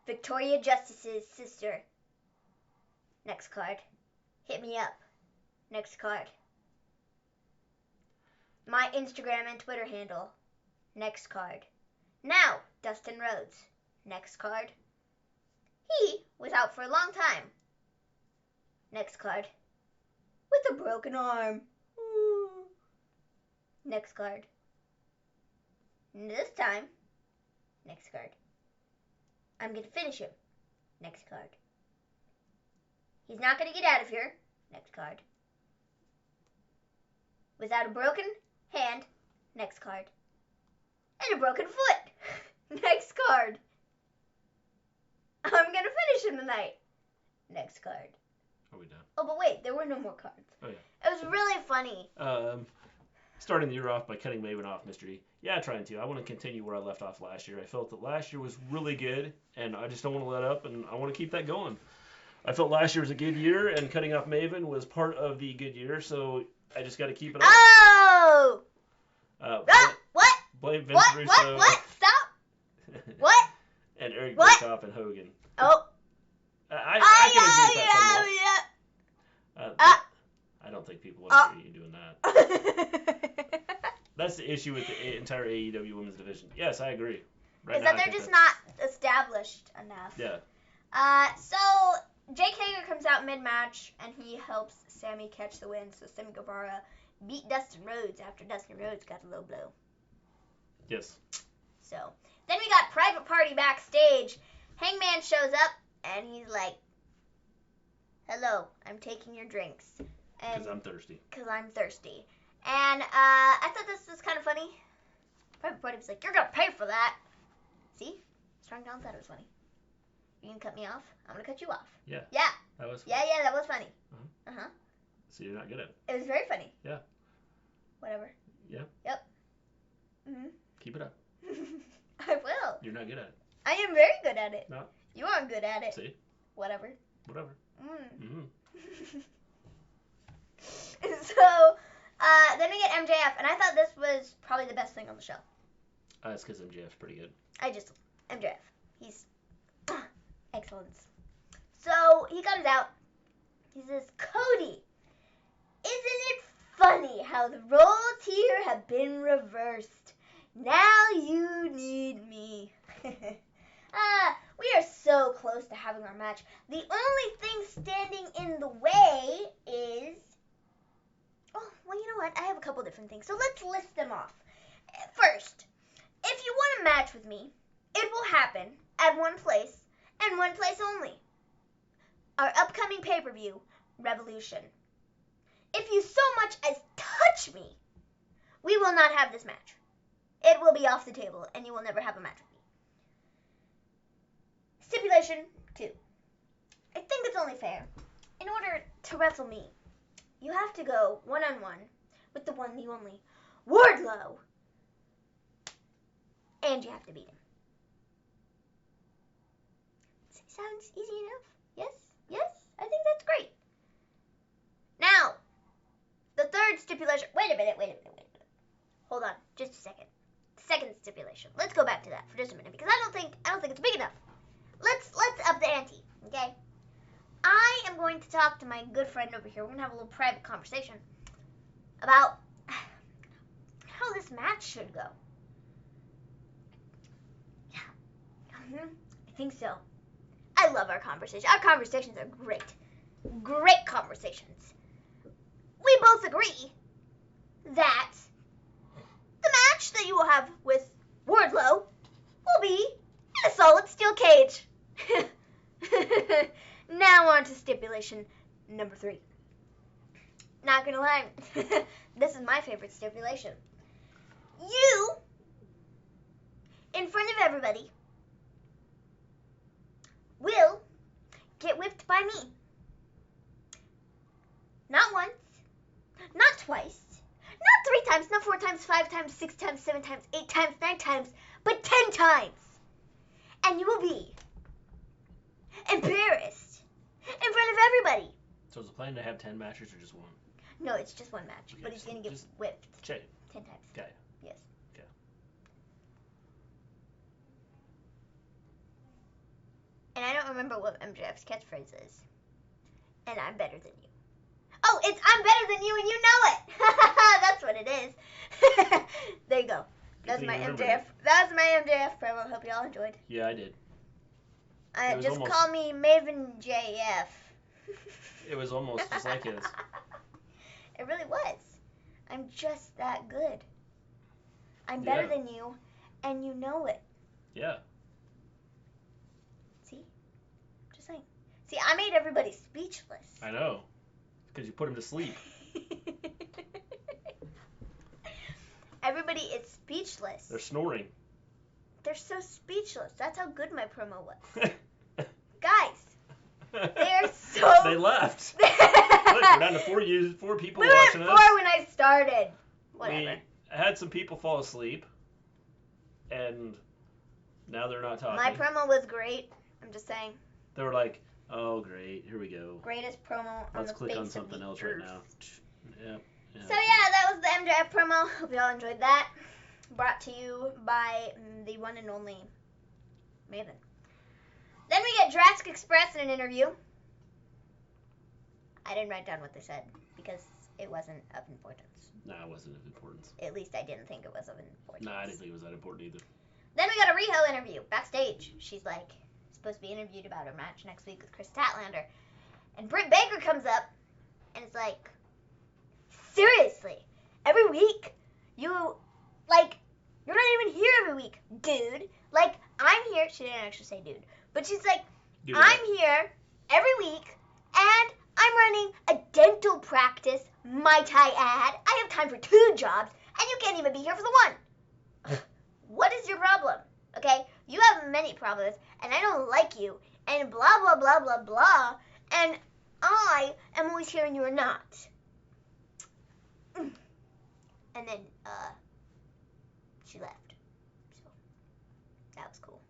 Victoria Justice's sister. Next card. Hit me up. Next card. My Instagram and Twitter handle. Next card. Now, Dustin Rhodes. Next card. He was out for a long time. Next card. With a broken arm. Ooh. Next card. This time. Next card. I'm going to finish him. Next card. He's not going to get out of here. Next card. Without a broken hand. Next card. And a broken foot. Next card. I'm going to finish him tonight. Next card. Are we done? Oh, but wait. There were no more cards. Oh, yeah. It was really funny. Starting the year off by cutting Maven off, Mr. E. Yeah, trying to. I want to continue where I left off last year. I felt that last year was really good, and I just don't want to let up, and I want to keep that going. I felt last year was a good year, and cutting off Maven was part of the good year, so I just got to keep it up. Oh! What? Blame Vince Russo. What? Stop! What? And Eric What? Bischoff and Hogan. Oh. I can agree with that somewhat. I don't think people want to hear you doing that. That's the issue with the entire AEW women's division. Yes, I agree. Is that they're just not established enough. Yeah. So Jake Hager comes out mid-match, and he helps Sammy catch the win. So Sammy Guevara beat Dustin Rhodes after Dustin Rhodes got a low blow. Yes. So then we got Private Party backstage. Hangman shows up, and he's like, hello, I'm taking your drinks. Because I'm thirsty. Because I'm thirsty. And I thought this was kind of funny. Private Party was like, you're going to pay for that. See? Strong John said it was funny. You can cut me off. I'm going to cut you off. Yeah. Yeah. That was funny. Yeah, that was funny. Uh-huh. So you're not good at it. It was very funny. Yeah. Whatever. Yeah. Yep. Mm-hmm. Keep it up. I will. You're not good at it. I am very good at it. No. You aren't good at it. See? Whatever. Mm-hmm. So, then we get MJF, and I thought this was probably the best thing on the show. That's because MJF's pretty good. MJF. He's excellence. So, he comes out. He says, Cody, isn't it funny how the roles here have been reversed? Now you need me. We are so close to having our match. The only thing standing in the way is... Oh, well, you know what? I have a couple different things. So let's list them off. First, if you want a match with me, it will happen at one place and one place only. Our upcoming pay-per-view, Revolution. If you so much as touch me, we will not have this match. It will be off the table, and you will never have a match with me. Stipulation 2. I think it's only fair. In order to wrestle me, you have to go one-on-one with the one, the only, Wardlow. And you have to beat him. sounds easy enough. Yes? Yes? I think that's great. Now, the third stipulation. Wait a minute. Hold on, just a second. Second stipulation. Let's go back to that for just a minute because I don't think it's big enough. Let's up the ante, okay? I am going to talk to my good friend over here. We're going to have a little private conversation about how this match should go. Yeah. I think so. I love our conversation. Our conversations are great. Great conversations. We both agree that the match that you will have with Wardlow will be in a solid steel cage. Now on to stipulation number 3. Not gonna lie, this is my favorite stipulation. You, in front of everybody, will get whipped by me. Not once, not twice, not 3 times, not 4 times, 5 times, 6 times, 7 times, 8 times, 9 times, but 10 times. And you will be embarrassed in front of everybody. So is the plan to have 10 matches or just one? No, it's just one match, Okay, but he's going to get whipped check. 10 times. Okay. Yes. Okay. And I don't remember what MJF's catchphrase is. And I'm better than you. Oh, it's I'm better than you and you know it. That's what it is. There you go. That's my MJF. That was my MJF promo. Hope you all enjoyed. Yeah, I did. Just call me Maven JF. It was almost just like his. It really was. I'm just that good. I'm better than you, and you know it. Yeah. See? Just saying. See, I made everybody speechless. I know. Because you put him to sleep. Everybody is speechless. They're snoring. They're so speechless. That's how good my promo was. Guys, they're so... They left. Look, we're down to 4 people watching us. We were at 4 when I started. Whatever. We had some people fall asleep, and now they're not talking. My promo was great. I'm just saying. They were like, oh, great, here we go. Greatest promo on the Let's click face on of something the else earth. right now. Yep. So yeah, that was the MJF promo. Hope you all enjoyed that. Brought to you by the one and only Maven. Then we get Jurassic Express in an interview. I didn't write down what they said because it wasn't of importance. No, it wasn't of importance. At least I didn't think it was of importance. No, I didn't think it was that important either. Then we got a Riho interview backstage. She's like supposed to be interviewed about her match next week with Chris Statlander. And Britt Baker comes up and it's like, seriously, every week you're not even here every week, dude. Like, I'm here. She didn't actually say dude. But she's like, I'm here every week, and I'm running a dental practice, might I add. I have time for 2 jobs, and you can't even be here for the one. What is your problem? Okay? You have many problems, and I don't like you, and blah, blah, blah, blah, blah, and I am always here and you are not. And then, she left. So, that was cool.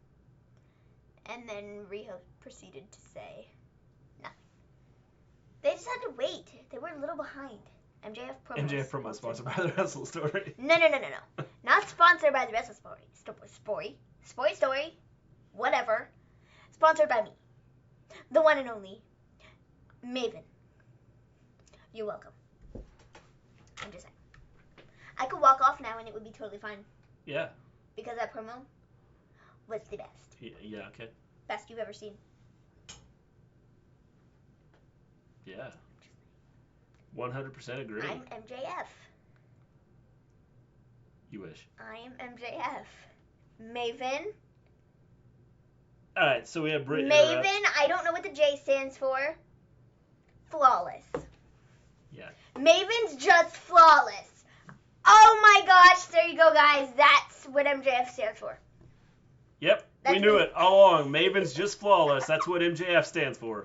And then Riho proceeded to say nothing. They just had to wait. They were a little behind. MJF promo sponsored by the Wrestle Story. No. Not sponsored by the Wrestle Story. Story. Whatever. Sponsored by me. The one and only Maven. You're welcome. I'm just saying. I could walk off now and it would be totally fine. Yeah. Because that promo was the best. Yeah, okay. Best you've ever seen. Yeah. 100% agree. I'm MJF. You wish. I am MJF. Maven. Alright, so we have Britt. Maven, I don't know what the J stands for. Flawless. Yeah. Maven's just flawless. Oh my gosh, there you go, guys. That's what MJF stands for. Yep, we knew it all along. Maven's just flawless. That's what MJF stands for.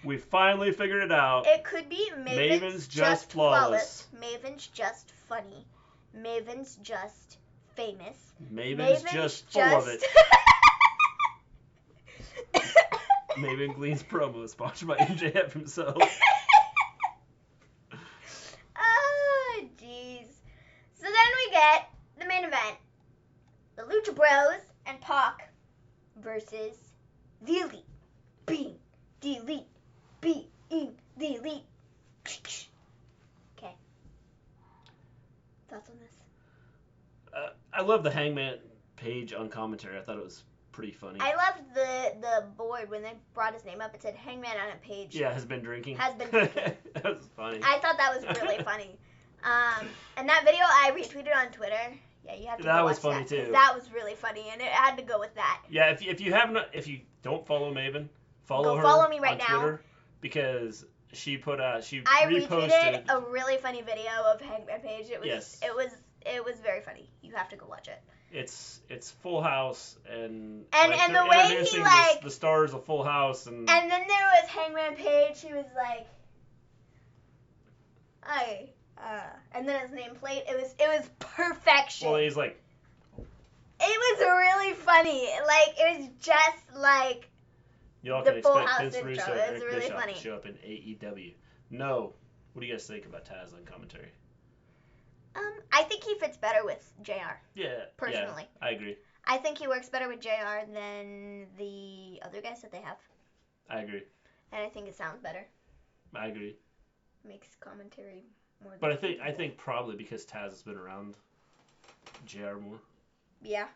We finally figured it out. It could be Maven's just flawless. Maven's just funny. Maven's just famous. Maven's just full of it. Maven Gleen's promo is sponsored by MJF himself. Oh, jeez. So then we get the main event. The Lucha Bros and Pac versus the Elite. Being the Elite. Being the Elite. Okay. Thoughts on this? I love the Hangman Page on commentary. I thought it was pretty funny. I loved the board when they brought his name up. It said Hangman on a page. Yeah, has been drinking. Has been drinking. That was funny. I thought that was really funny. And that video I retweeted on Twitter. Yeah, you have to. That go was watch funny that, too. That was really funny, and it had to go with that. Yeah, if you don't follow Maven, follow her. Follow me right on now. Twitter because she put I reposted retweeted a really funny video of Hangman Page. It was Yes. it was very funny. You have to go watch it. It's Full House and And they're the way he introducing like the stars of Full House and then there was Hangman Page. He was like, and then his nameplate. It was perfection. well he's like It was really funny. Like, it was just like y'all the can Full expect House Vince intro. Russo It and was Eric really Bischoff funny. to show up in AEW. No. What do you guys think about Taz on commentary? I think he fits better with JR. Yeah. Personally. Yeah, I agree. I think he works better with JR than the other guys that they have. I agree. And I think it sounds better. I agree. Makes commentary more. But I think probably because Taz has been around JR more. Yeah.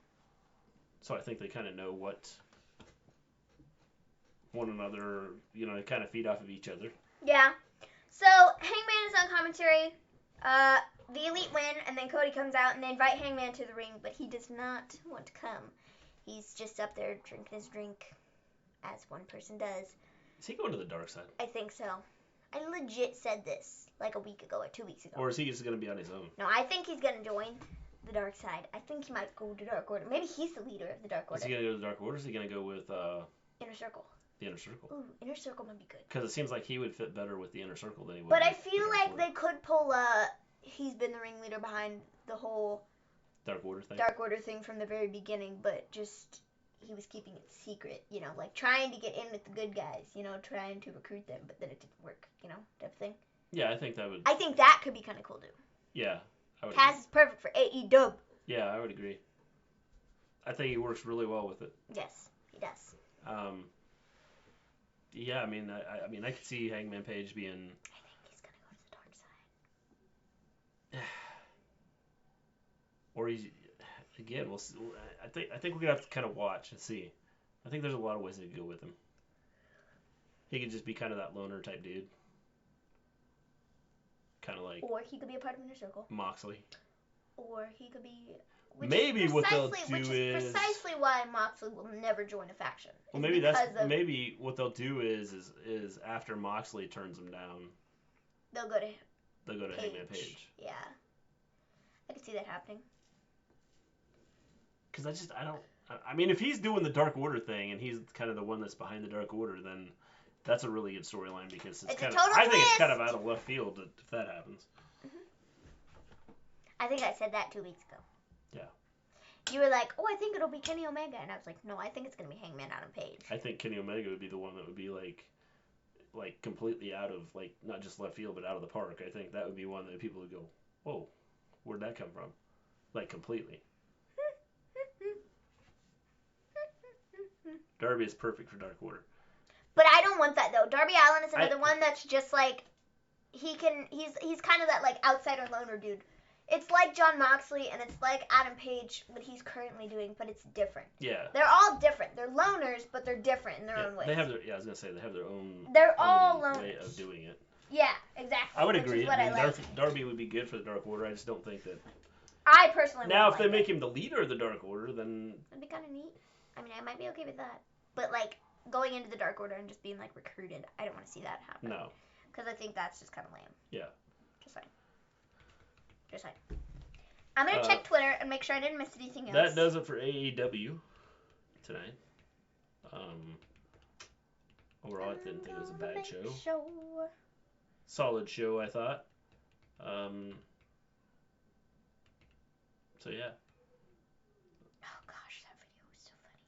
So I think they kind of know what one another, they kind of feed off of each other. Yeah. So Hangman is on commentary. The Elite win, and then Cody comes out, and they invite Hangman to the ring, but he does not want to come. He's just up there drinking his drink, as one person does. Is he going to the dark side? I think so. I legit said this like a week ago or 2 weeks ago. Or is he just going to be on his own? No, I think he's going to join the dark side. I think he might go to Dark Order. Maybe he's the leader of the Dark Order. Is he going to go to the Dark Order? Or is he going to go with Inner Circle. the Inner Circle? Ooh, Inner Circle might be good. Because it seems like he would fit better with the Inner Circle than he would But I with feel the Dark like Order. they could pull he's been the ringleader behind the whole Dark Order thing? Dark Order thing from the very beginning, but just he was keeping it secret, like trying to get in with the good guys, trying to recruit them, but then it didn't work, type of thing. Yeah, I think that would... I think that could be kind of cool, dude. Yeah, I would Taz agree. is perfect for AEW. Yeah, I would agree. I think he works really well with it. Yes, he does. Yeah, I mean, I could see Hangman Page being... I think he's gonna go to the dark side. Or he's... Again, we'll see. I think we're gonna have to kind of watch and see. I think there's a lot of ways they could go with him. He could just be kind of that loner type dude. Kind of like Or he could be a part of Inner Circle. Moxley. Or he could be... Maybe what they'll do Which is... is precisely why Moxley will never join a faction. Well, maybe what they'll do is after Moxley turns him down, they'll go to Hangman Page. Yeah. I could see that happening. Because I mean, if he's doing the Dark Order thing and he's kind of the one that's behind the Dark Order, then that's a really good storyline because It's kind a of, total I think it's twist! kind of out of left field if that happens. I think I said that 2 weeks ago. Yeah. You were like, oh, I think it'll be Kenny Omega. And I was like, no, I think it's going to be Hangman Adam Page. I think Kenny Omega would be the one that would be like completely out of, like, not just left field, but out of the park. I think that would be one that people would go, whoa, where'd that come from? Like, completely. Darby is perfect for Dark Order. But I don't want that, though. Darby Allin is another one that's just like, he's kind of that, like, outsider loner dude. It's like Jon Moxley, and it's like Adam Page, what he's currently doing, but it's different. Yeah. They're all different. They're loners, but they're different in their own ways. They have I was going to say, they have their own, They're all loners. way of doing it. Yeah, exactly. I would which agree. Is what I mean, like. Darby would be good for the Dark Order. I just don't think that... I personally Now, if like they it. make him the leader of the Dark Order, then... That'd be kind of neat. I mean, I might be okay with that. But, like, going into the Dark Order and just being, like, recruited, I don't want to see that happen. No. Because I think that's just kind of lame. Yeah. Just saying. I'm going to check Twitter and make sure I didn't miss anything else. That does it for AEW tonight. Overall, I didn't think it was a bad show. Solid show, I thought. So, yeah. Oh, gosh, that video was so funny.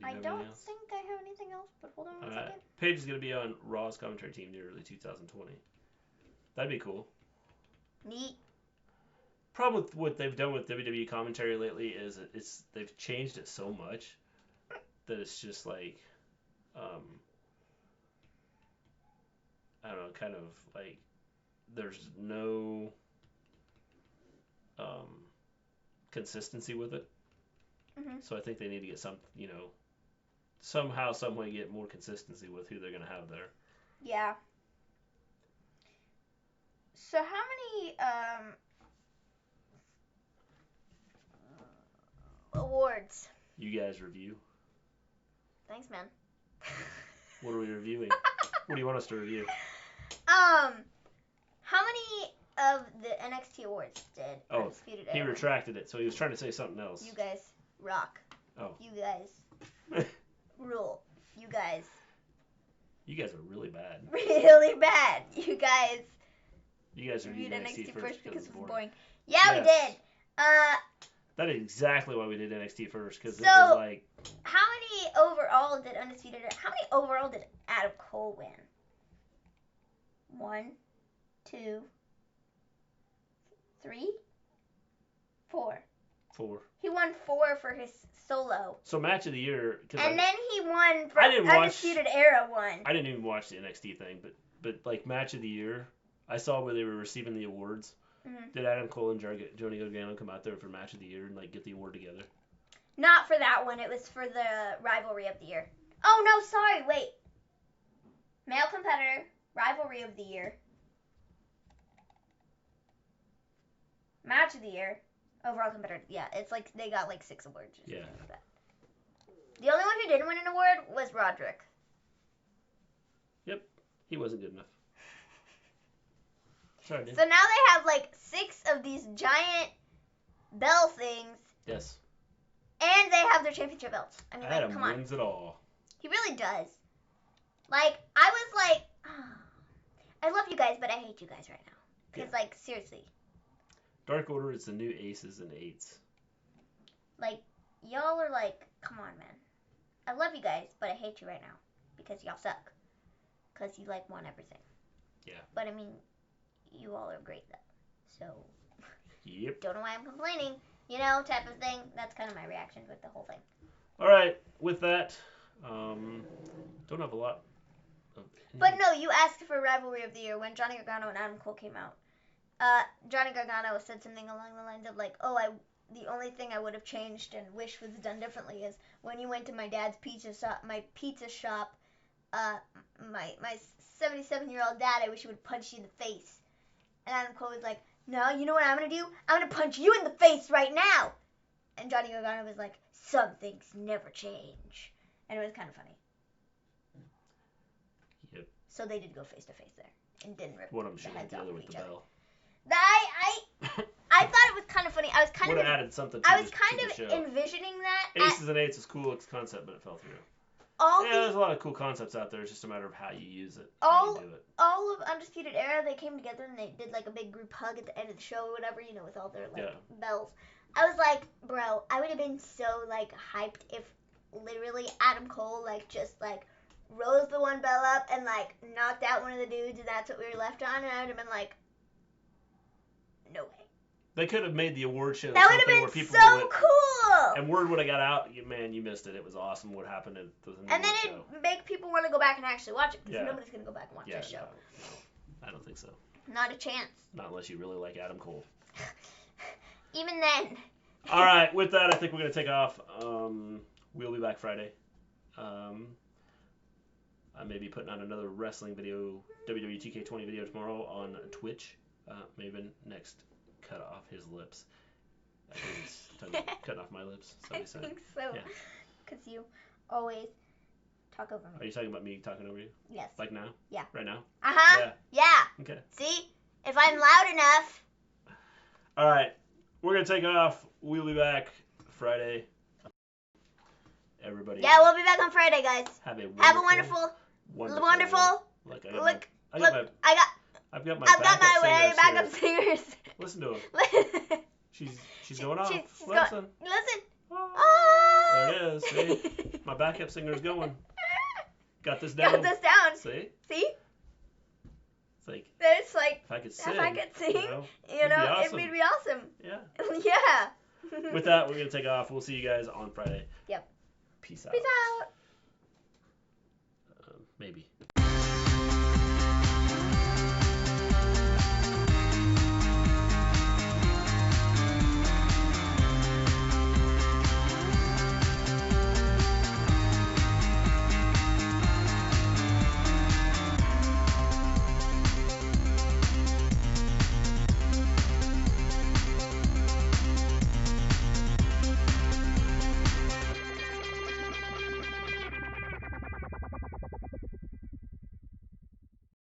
Do you I have don't anything else? think I have anything else, but hold on one second. Paige is going to be on Raw's commentary team in early 2020. That'd be cool. Neat. Problem with what they've done with WWE commentary lately is they've changed it so much that it's just like, I don't know, kind of like there's no consistency with it. Mhm. So I think they need to get somehow, some way get more consistency with who they're going to have there. Yeah. So how many awards? You guys review. Thanks, man. What are we reviewing? What do you want us to review? How many of the NXT awards did Undisputed Era He win? retracted it, so he was trying to say something else. You guys rock. Oh. You guys rule. You guys. You guys are really bad. Really bad. You guys. You guys reviewed NXT first because it's it was boring. boring. Yeah, we did. That is exactly why we did NXT first, because So- it was like... How many overall did Undisputed Era? How many overall did Adam Cole win? 1, 2, 3, 4. 4. He won 4 for his solo. So match of the year... And then he won for I didn't watch- Undisputed Era one. I didn't even watch the NXT thing, but like match of the year, I saw where they were receiving the awards. Mhm. Did Adam Cole and Johnny Gargano come out there for match of the year and like get the award together? Not for that one. It was for the Rivalry of the Year. Oh, no, sorry. Wait. Male Competitor, Rivalry of the Year, Match of the Year, Overall Competitor. Yeah, it's like they got like 6 awards. Or something like that. The only one who didn't win an award was Roderick. Yep. He wasn't good enough. Sorry, dude. So now they have like 6 of these giant bell things. Yes. And they have their championship belts. I mean, Adam like, come on. wins it all. He really does. Like, I was like, I love you guys, but I hate you guys right now. Because, like, seriously. Dark Order is the new aces and eights. Like, y'all are like, come on, man. I love you guys, but I hate you right now. Because y'all suck. Because you, like, won everything. Yeah. But, I mean, you all are great, though. So, Yep. don't know why I'm complaining. You know, type of thing. That's kind of my reaction with the whole thing. All right. With that, don't have a lot. But no, you asked for Rivalry of the Year when Johnny Gargano and Adam Cole came out. Johnny Gargano said something along the lines of like, the only thing I would have changed and wish was done differently is when you went to my dad's pizza shop, my 77-year-old dad, I wish he would punch you in the face. And Adam Cole was like, no, you know what I'm going to do? I'm going to punch you in the face right now. And Johnny Gargano was like, some things never change. And it was kind of funny. Yep. So they did go face to face there and didn't rip One of them the should have heads the off other of with each the other. bell. I thought it was kind of funny. I was kind Would of have added something to I was the, kind to of the show. envisioning that. Aces and eights is cool concept, but it fell through. All Yeah, there's a lot of cool concepts out there. It's just a matter of how you use it, how you do it. all of Undisputed Era, they came together and they did like a big group hug at the end of the show or whatever, you know, with all their like bells. I was like, bro, I would have been so like hyped if literally Adam Cole like just like rose the one bell up and like knocked out one of the dudes and that's what we were left on, and I would have been like, no way. They could have made the award show That would something have where been people so would, cool. and word would have got out. Man, you missed it. It was awesome. What happened at the And then award it'd show. make people want to go back and actually watch it because Yeah. nobody's gonna go back and watch this show. No, I don't think so. Not a chance. Not unless you really like Adam Cole. Even then. All right, with that, I think we're gonna take off. We'll be back Friday. I may be putting out another wrestling video, WWE 2K20 video tomorrow on Twitch. Maven next cut off his lips. I think it's time to cut off my lips. I Somebody said. think so. Yeah. Because you always talk over Are me. you talking about me talking over you? Yes. Like now? Yeah. Right now? Uh-huh. Yeah. Okay. See? If I'm loud enough. All right. We're going to take off. We'll be back Friday. Everybody. Yeah, we'll be back on Friday, guys. Have a wonderful. Look, Look, I've got my I've got my backup backup singers here. singers. Listen to him. She's going off. She's Listen. Listen. Oh. There it is. See? My backup singer's going. Got this down. Got this down. See? See? It's like if I could sing, it would be awesome. Yeah. Yeah. With that, we're going to take off. We'll see you guys on Friday. Yep. Peace out. Peace out. Maybe.